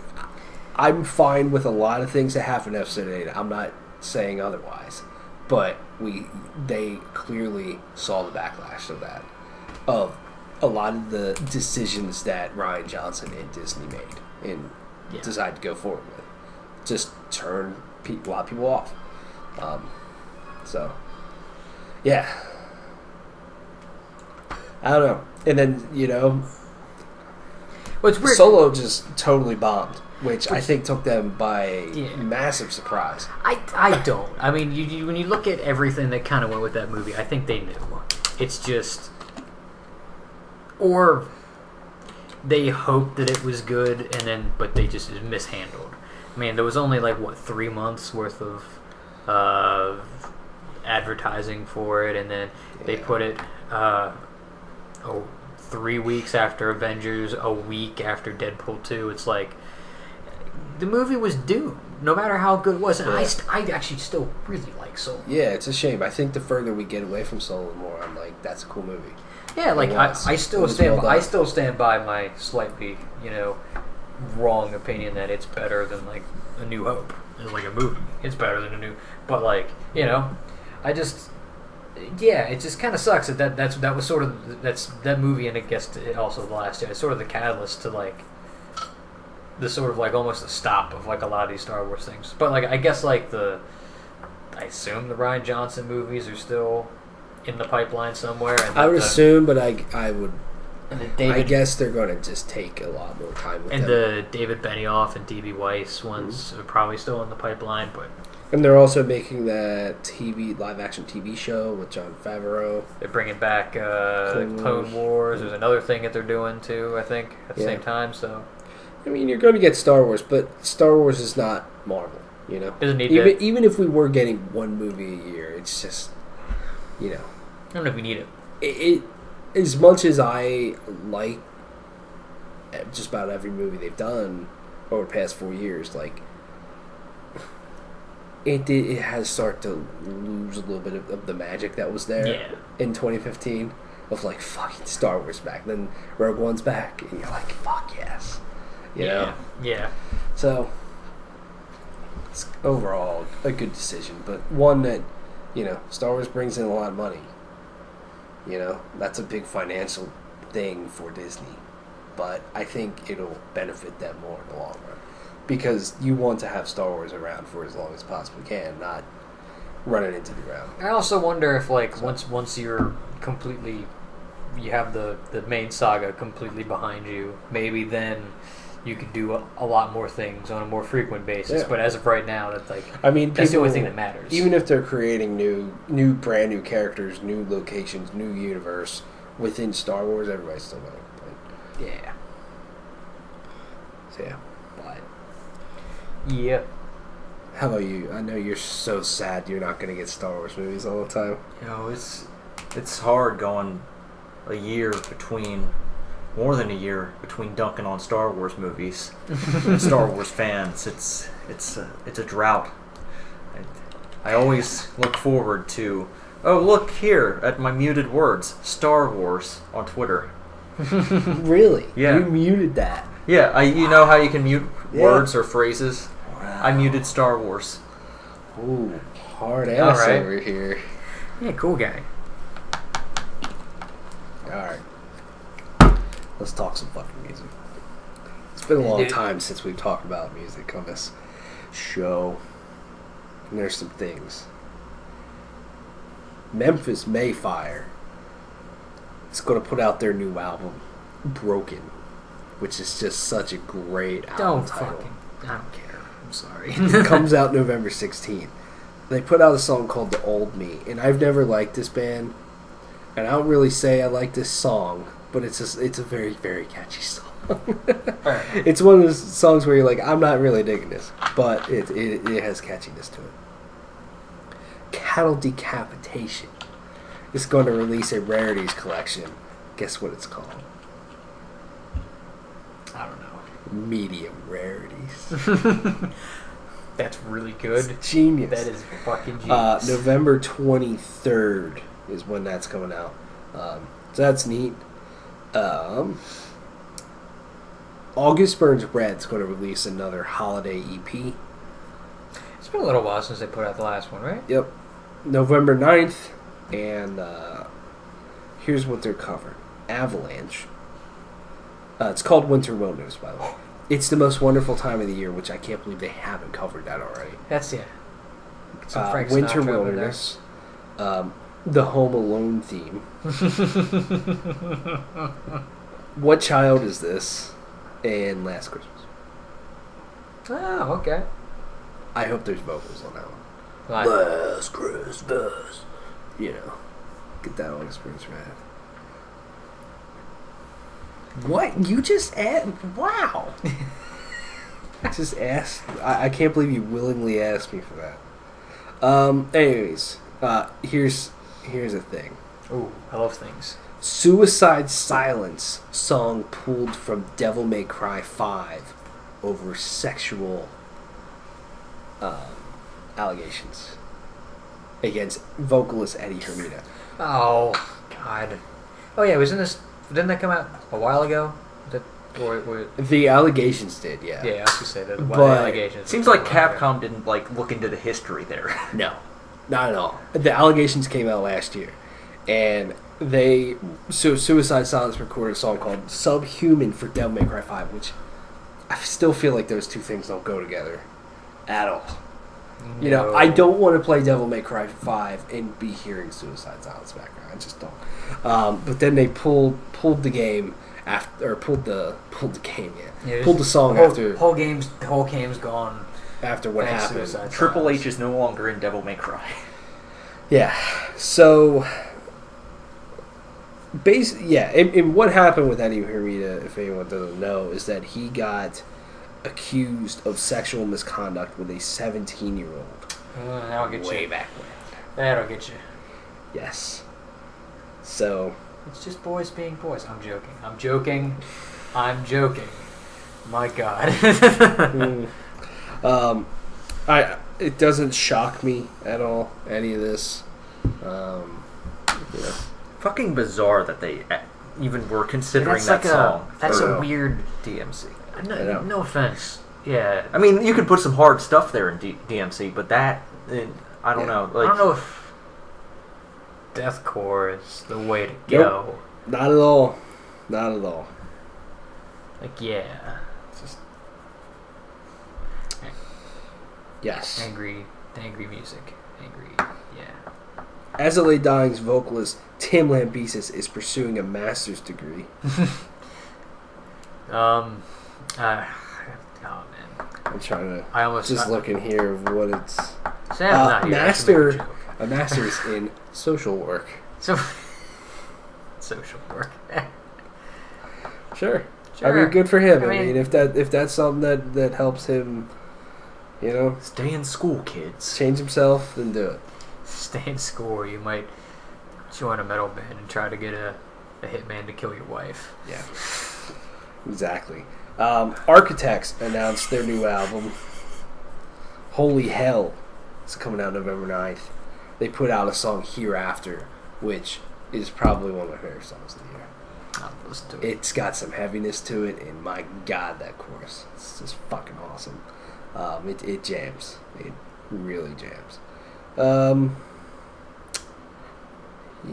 I'm fine with a lot of things that happen in Episode 8. I'm not saying otherwise. But they clearly saw the backlash of that. Of a lot of the decisions that Rian Johnson and Disney made and decided to go forward with. Just turned a lot of people off. So, yeah. I don't know. And then, well, it's weird. Solo just totally bombed, which I think took them by massive surprise. I don't. I mean, you when you look at everything that kind of went with that movie, I think they knew. It's just... Or they hoped that it was good, but they just mishandled. I mean, there was only 3 months worth of advertising for it, and then they put it 3 weeks after Avengers, a week after Deadpool 2. It's like the movie was doomed, no matter how good it was. And I actually still really like Solo. Yeah, it's a shame. I think the further we get away from Solo, the more I'm like, that's a cool movie. Yeah, I still stand by my slightly, wrong opinion that it's better than A New Hope. It's like a movie. It's better than but I just it just kind of sucks that was sort of that movie, and I guess also the last year. It's sort of the catalyst to the sort of almost a stop of a lot of these Star Wars things. But I guess I assume the Rian Johnson movies are still in the pipeline somewhere. And I would assume, but I would. And I guess they're going to just take a lot more time with them. And the David Benioff and D.B. Weiss ones are probably still in the pipeline, but. And they're also making that live-action TV show with Jon Favreau. They're bringing back Clone Wars. There's another thing that they're doing, too, I think, at the same time. So, I mean, you're going to get Star Wars, but Star Wars is not Marvel, Doesn't need even if we were getting one movie a year, it's just, I don't know if we need it. It as much as I like just about every movie they've done over the past 4 years, it has started to lose a little bit of the magic that was there in 2015 of fucking Star Wars back. Then Rogue One's back, and you're like, fuck yes, you know. Yeah. So it's overall a good decision, but one that Star Wars brings in a lot of money. That's a big financial thing for Disney, but I think it'll benefit them more in the long run. Because you want to have Star Wars around for as long as possibly can, not running into the ground. I also wonder if once you're completely, you have the main saga completely behind you, maybe then you could do a lot more things on a more frequent basis. Yeah. But as of right now, that's that's the only thing that matters. Even if they're creating brand new characters, new locations, new universe within Star Wars, everybody's still going to play. Yeah. So yeah. Yeah. How about you? I know you're so sad you're not going to get Star Wars movies all the time. It's hard going more than a year between dunking on Star Wars movies and Star Wars fans. It's a drought. I always look forward to, look here at my muted words, Star Wars on Twitter. Really? Yeah. You muted that. Yeah, you know how you can mute Yeah. words or phrases? Wow. I muted Star Wars. Ooh, hard ass Alright. over here. Yeah, cool guy. Alright. Let's talk some fucking music. It's been a long time since we've talked about music on this show. And there's some things. Memphis Mayfire is going to put out their new album, Broken, which is just such a great album Don't title. fucking. I don't care. I'm sorry. It comes out November 16th. They put out a song called The Old Me, and I've never liked this band, and I don't really say I like this song, but it's a very, very catchy song. It's one of those songs where you're like, I'm not really digging this, but it has catchiness to it. Cattle Decapitation is going to release a rarities collection. Guess what it's called? I don't know. Medium rarities. That's really good. It's genius. That is fucking genius. November 23rd is when that's coming out. So that's neat. August Burns Red's going to release another holiday EP. It's been a little while since they put out the last one, right? Yep. November 9th. And here's what they're covering. Avalanche. It's called Winter Wilderness, by the way. It's the most wonderful time of the year, which I can't believe they haven't covered that already. That's some Frank Winter Sinatra over Wilderness. The Home Alone theme. What Child Is This? And Last Christmas. there. Oh, okay. I hope there's vocals on that one. Well, Last Christmas. You know. Get that on Experience Rad. What? You just asked? Wow. Just asked. I can't believe you willingly asked me for that. Anyways, here's a thing. Ooh, I love things. Suicide Silence song pulled from Devil May Cry 5 over sexual allegations against vocalist Eddie Hermida. Oh, God. Oh, yeah, wasn't this... Didn't that come out a while ago? Or The allegations did, yeah. yeah, I was going to say that. But- Allegations. Seems like Capcom didn't look into the history there. No, not at all. The allegations came out last year, and Suicide Silence recorded a song called Subhuman for Devil May Cry 5, which I still feel like those two things don't go together at all. No. You know, I don't want to play Devil May Cry 5 and be hearing Suicide Silence background. I just don't. But then they pulled the game after, or pulled the game, Yeah, pulled the song the whole game's gone. after what Thanks to happened. Suicide Triple Silence. H is no longer in Devil May Cry. Yeah. So, and what happened with Eddie Hermida, if anyone doesn't know, is that he got accused of sexual misconduct with a 17-year-old. That'll get way you. back when. That'll get you. Yes. So, It's just boys being boys. I'm joking. My God. it doesn't shock me at all, any of this. Fucking bizarre that they even were considering That's that like song. That's for a weird. DMC. No offense. Yeah. I mean, you could put some hard stuff there in DMC, but that I don't know. Like, I don't know if deathcore is the way to go. Not at all. Not at all. Like, yeah. Just yes. Angry music. Yeah. As LA Dying's vocalist Tim Lambesis is pursuing a master's degree. Oh man. I'm trying to I almost looking here of what it's. Sam's not here. I should make a joke. A master's in social work. So social work. Sure. I Sure. mean, good for him. I I mean- mean, if that's something that helps him, you know, stay in school, kids. change himself, then do it. Stay in school, or you might join a metal band and try to get a hitman to kill your wife. Yeah. Exactly. Architects announced their new album, Holy Hell. It's coming out November 9th. They put out a song Hereafter, which is probably one of my favorite songs of the year. I'll listen to it. It's got some heaviness to it, and my God, that chorus. It's just fucking awesome. It jams. It really jams.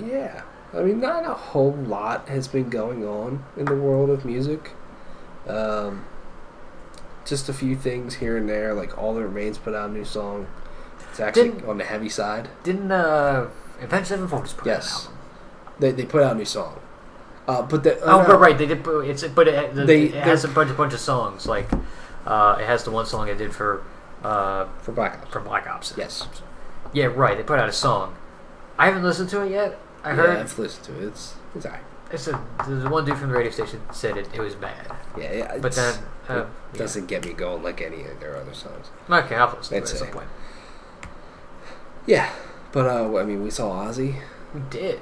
Yeah. I mean, not a whole lot has been going on in the world of music. Just a few things here and there, like All That Remains put out a new song. It's actually on the heavy side. Didn't Avenged Sevenfold just put out an album? They put out a new song. But right, they did. It has a bunch of songs. Like it has the one song I did for Black Ops. For Black Ops. Yes. Yeah, right. They put out a song. I haven't listened to it yet. I heard. I've listened to it. It's alright. The one dude from the radio station said it was bad. Yeah. But then it doesn't get me going like any of their other songs. Okay, I'll listen to it at some point. Yeah, but I mean, we saw Ozzy. We did.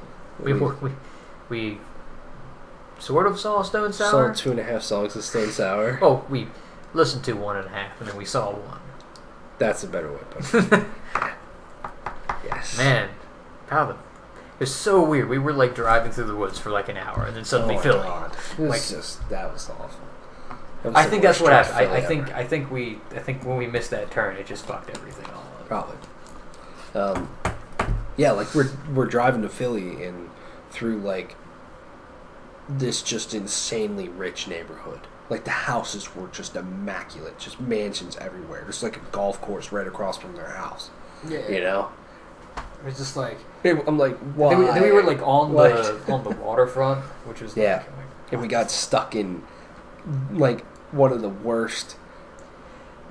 We sort of saw Stone Sour. Saw 2.5 songs of Stone Sour. Oh, we listened to 1.5, and then we saw one. That's a better way to put it. Yes. Man, it was so weird. We were like driving through the woods for like an hour, and then suddenly Philly. That was awful. I think that's what happened. I think when we missed that turn, it just fucked everything all up. Probably. Yeah, like we're driving to Philly and through like this just insanely rich neighborhood. Like the houses were just immaculate, just mansions everywhere. There's like a golf course right across from their house. Yeah. You know? It was just like I'm like, why? Then we were like on the waterfront, which was and we got stuck in like one of the worst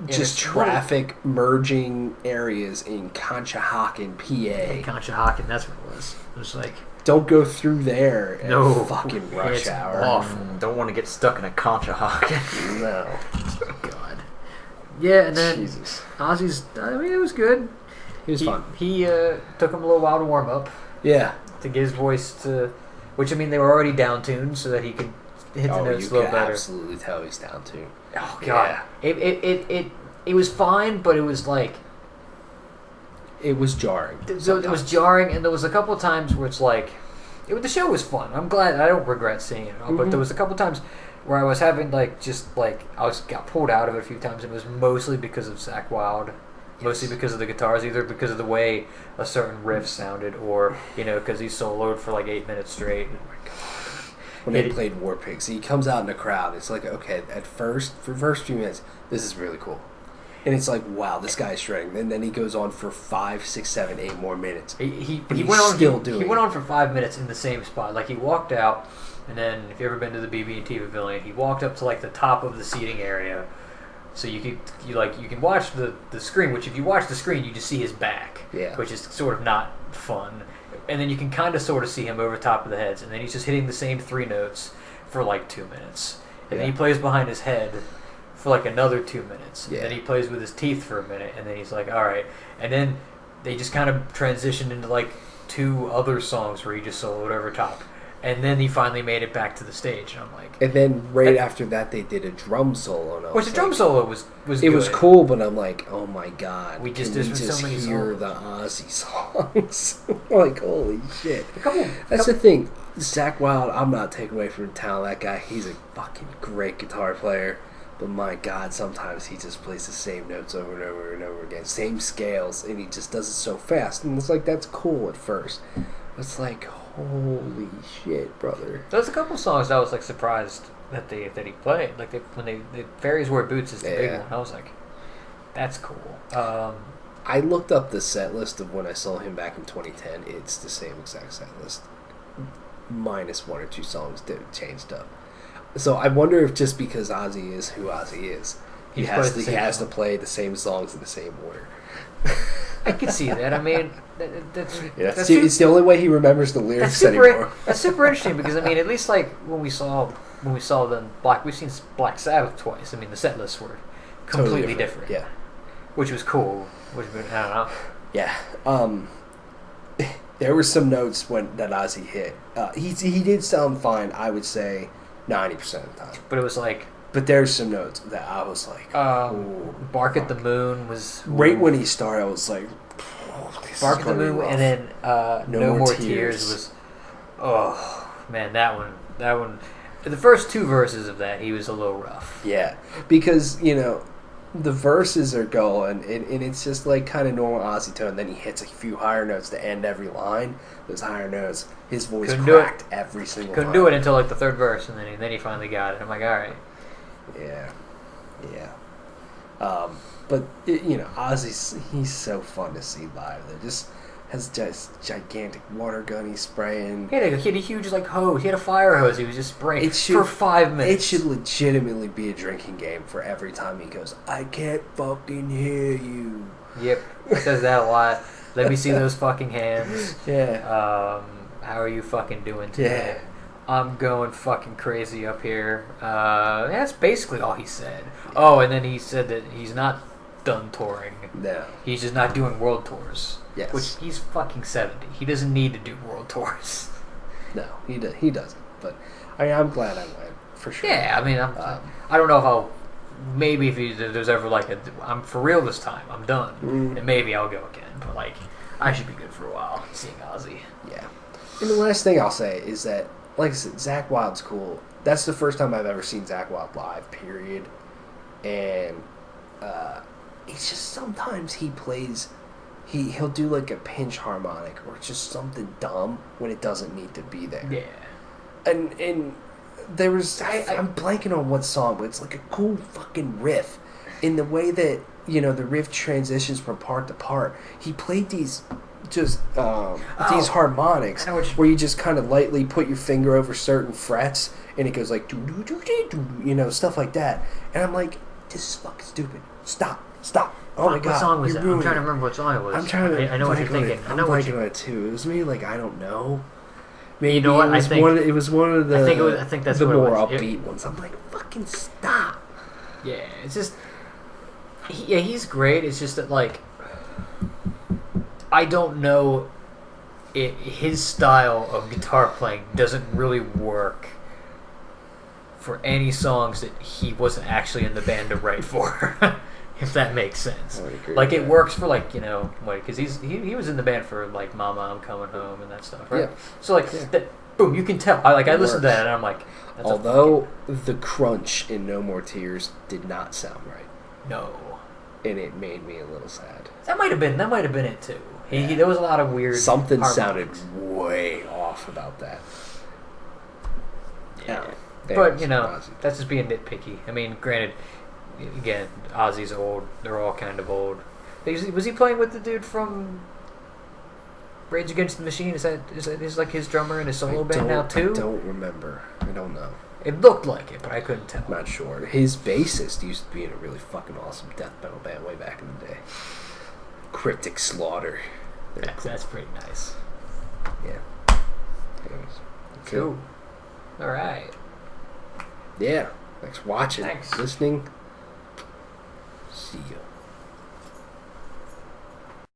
just traffic merging areas in Conshohocken, PA. Yeah, Conshohocken, that's what it was. It was like, don't go through there at no fucking rush hour. Awful. Don't want to get stuck in a Conshohocken. No. God. Yeah, and then Jesus. Ozzy's. I mean, it was good. It was fun. He took him a little while to warm up. Yeah. To get his voice to, which I mean, they were already down tuned so that he could hit the notes a little better. Absolutely tell he's down tuned. Oh God. Yeah. It was fine, but it was like. It was jarring. So it was jarring, and there was a couple of times where it's like, the show was fun. I'm glad. I don't regret seeing it, but there was a couple of times where I was having got pulled out of it a few times. And it was mostly because of Zakk Wylde, mostly because of the guitars, either because of the way a certain riff sounded, or because he soloed for like 8 minutes straight. Oh my God. When they played War Pigs, he comes out in the crowd. It's like, okay, for the first few minutes, this is really cool. And it's like, wow, this guy's shredding. And then he goes on for 5, 6, 7, 8 more minutes. He went on for 5 minutes in the same spot. Like he walked out, and then if you've ever been to the BB&T Pavilion, he walked up to like the top of the seating area, so you can watch the screen. Which if you watch the screen, you just see his back, which is sort of not fun. And then you can kind of sort of see him over top of the heads, and then he's just hitting the same 3 notes for like 2 minutes, and then he plays behind his head for like another 2 minutes. And then he plays with his teeth for a minute, and then he's like, all right. And then they just kind of transitioned into like 2 other songs where he just soloed over top. And then he finally made it back to the stage, and I'm like... And then after that, they did a drum solo. Which the drum solo was good. It was cool, but I'm like, oh my God. We just hear the Ozzy songs. Like, holy shit. That's the thing. Zakk Wylde, I'm not taking away from the talent of that guy. He's a fucking great guitar player. But my God, sometimes he just plays the same notes over and over and over again. Same scales, and he just does it so fast. And it's like, that's cool at first. It's like, holy shit, brother. There's a couple songs I was like surprised that he played. Like when the Fairies Wear Boots is the big one. I was like, that's cool. I looked up the set list of when I saw him back in 2010. It's the same exact set list, minus 1 or 2 songs that changed up. So I wonder if just because Ozzy is who Ozzy is, he has to play the same songs in the same order. I can see that. I mean, that's it's the only way he remembers the lyrics anymore. That's super interesting because I mean, at least like when we saw them we've seen Black Sabbath twice. I mean, the set lists were completely different. Yeah, which was cool. I don't know. Yeah. There were some notes that Ozzy hit. He did sound fine. I would say 90% of the time. But it was like. But there's some notes that I was like, Bark at the Moon was... Right when he started, I was like... Bark at the Moon, and then No More Tears was... Oh, man, that one... That one, the first 2 verses of that, he was a little rough. Yeah, because the verses are going, and it's just like kind of normal Ozzy tone. Then he hits a few higher notes to end every line. Those higher notes, his voice cracked every single time. Couldn't do it until like the 3rd verse, and then he finally got it. I'm like, all right. Yeah. But Ozzy, he's so fun to see live. They just has just gigantic water gun he's spraying. He had a huge like hose. He had a fire hose. He was just spraying for 5 minutes. It should legitimately be a drinking game for every time he goes, I can't fucking hear you. Yep, he says that a lot. Let me see those fucking hands. Yeah. How are you fucking doing today? Yeah. I'm going fucking crazy up here. That's basically all he said. Oh, and then he said that he's not done touring. No. He's just not doing world tours. Yes. Which he's fucking 70. He doesn't need to do world tours. No, he doesn't. But I'm glad I went, for sure. Yeah, I mean, I don't know if I'll... Maybe if there's ever like I'm for real this time, I'm done. And maybe I'll go again. But like, I should be good for a while seeing Ozzy. Yeah. And the last thing I'll say is that, like I said, Zakk Wylde's cool. That's the first time I've ever seen Zakk Wylde live, period. And it's just sometimes he plays... He'll do like a pinch harmonic or just something dumb when it doesn't need to be there. Yeah. And there was... I'm blanking on what song, but it's like a cool fucking riff. In the way that, the riff transitions from part to part. He played these... just these harmonics where you just kind of lightly put your finger over certain frets and it goes like stuff like that, and I'm like, this is fucking stupid. Stop. Oh my god, what song was that? I'm trying to remember what song it was. I know what you're thinking. I know what you're on it too. It was maybe like, I don't know, maybe you know what, it was one of the I think that's the what more it was. upbeat ones. I'm like, fucking stop. Yeah, it's just he's great. It's just that like, I don't know, his style of guitar playing doesn't really work for any songs that he wasn't actually in the band to write for, if that makes sense. Like, it works for, like, because he was in the band for, like, Mama, I'm Coming Home and that stuff, right? Yeah. So, like, boom, you can tell. I listened to that and I'm like, that's although the crunch in No More Tears did not sound right. No. And it made me a little sad. That might have been it, too. There was a lot of weird... Something harmonics. Sounded way off about that. Yeah. But, that's just being nitpicky. I mean, granted, again, Ozzy's old. They're all kind of old. Was he playing with the dude from Rage Against the Machine? Is like his drummer in a solo band now, too? I don't remember. I don't know. It looked like it, but I couldn't tell. I'm not sure. His bassist used to be in a really fucking awesome death metal band way back in the day. Cryptic Slaughter. That's pretty nice. Yeah. Anyways, cool. All right. Yeah. Thanks for watching. Thanks. Listening. See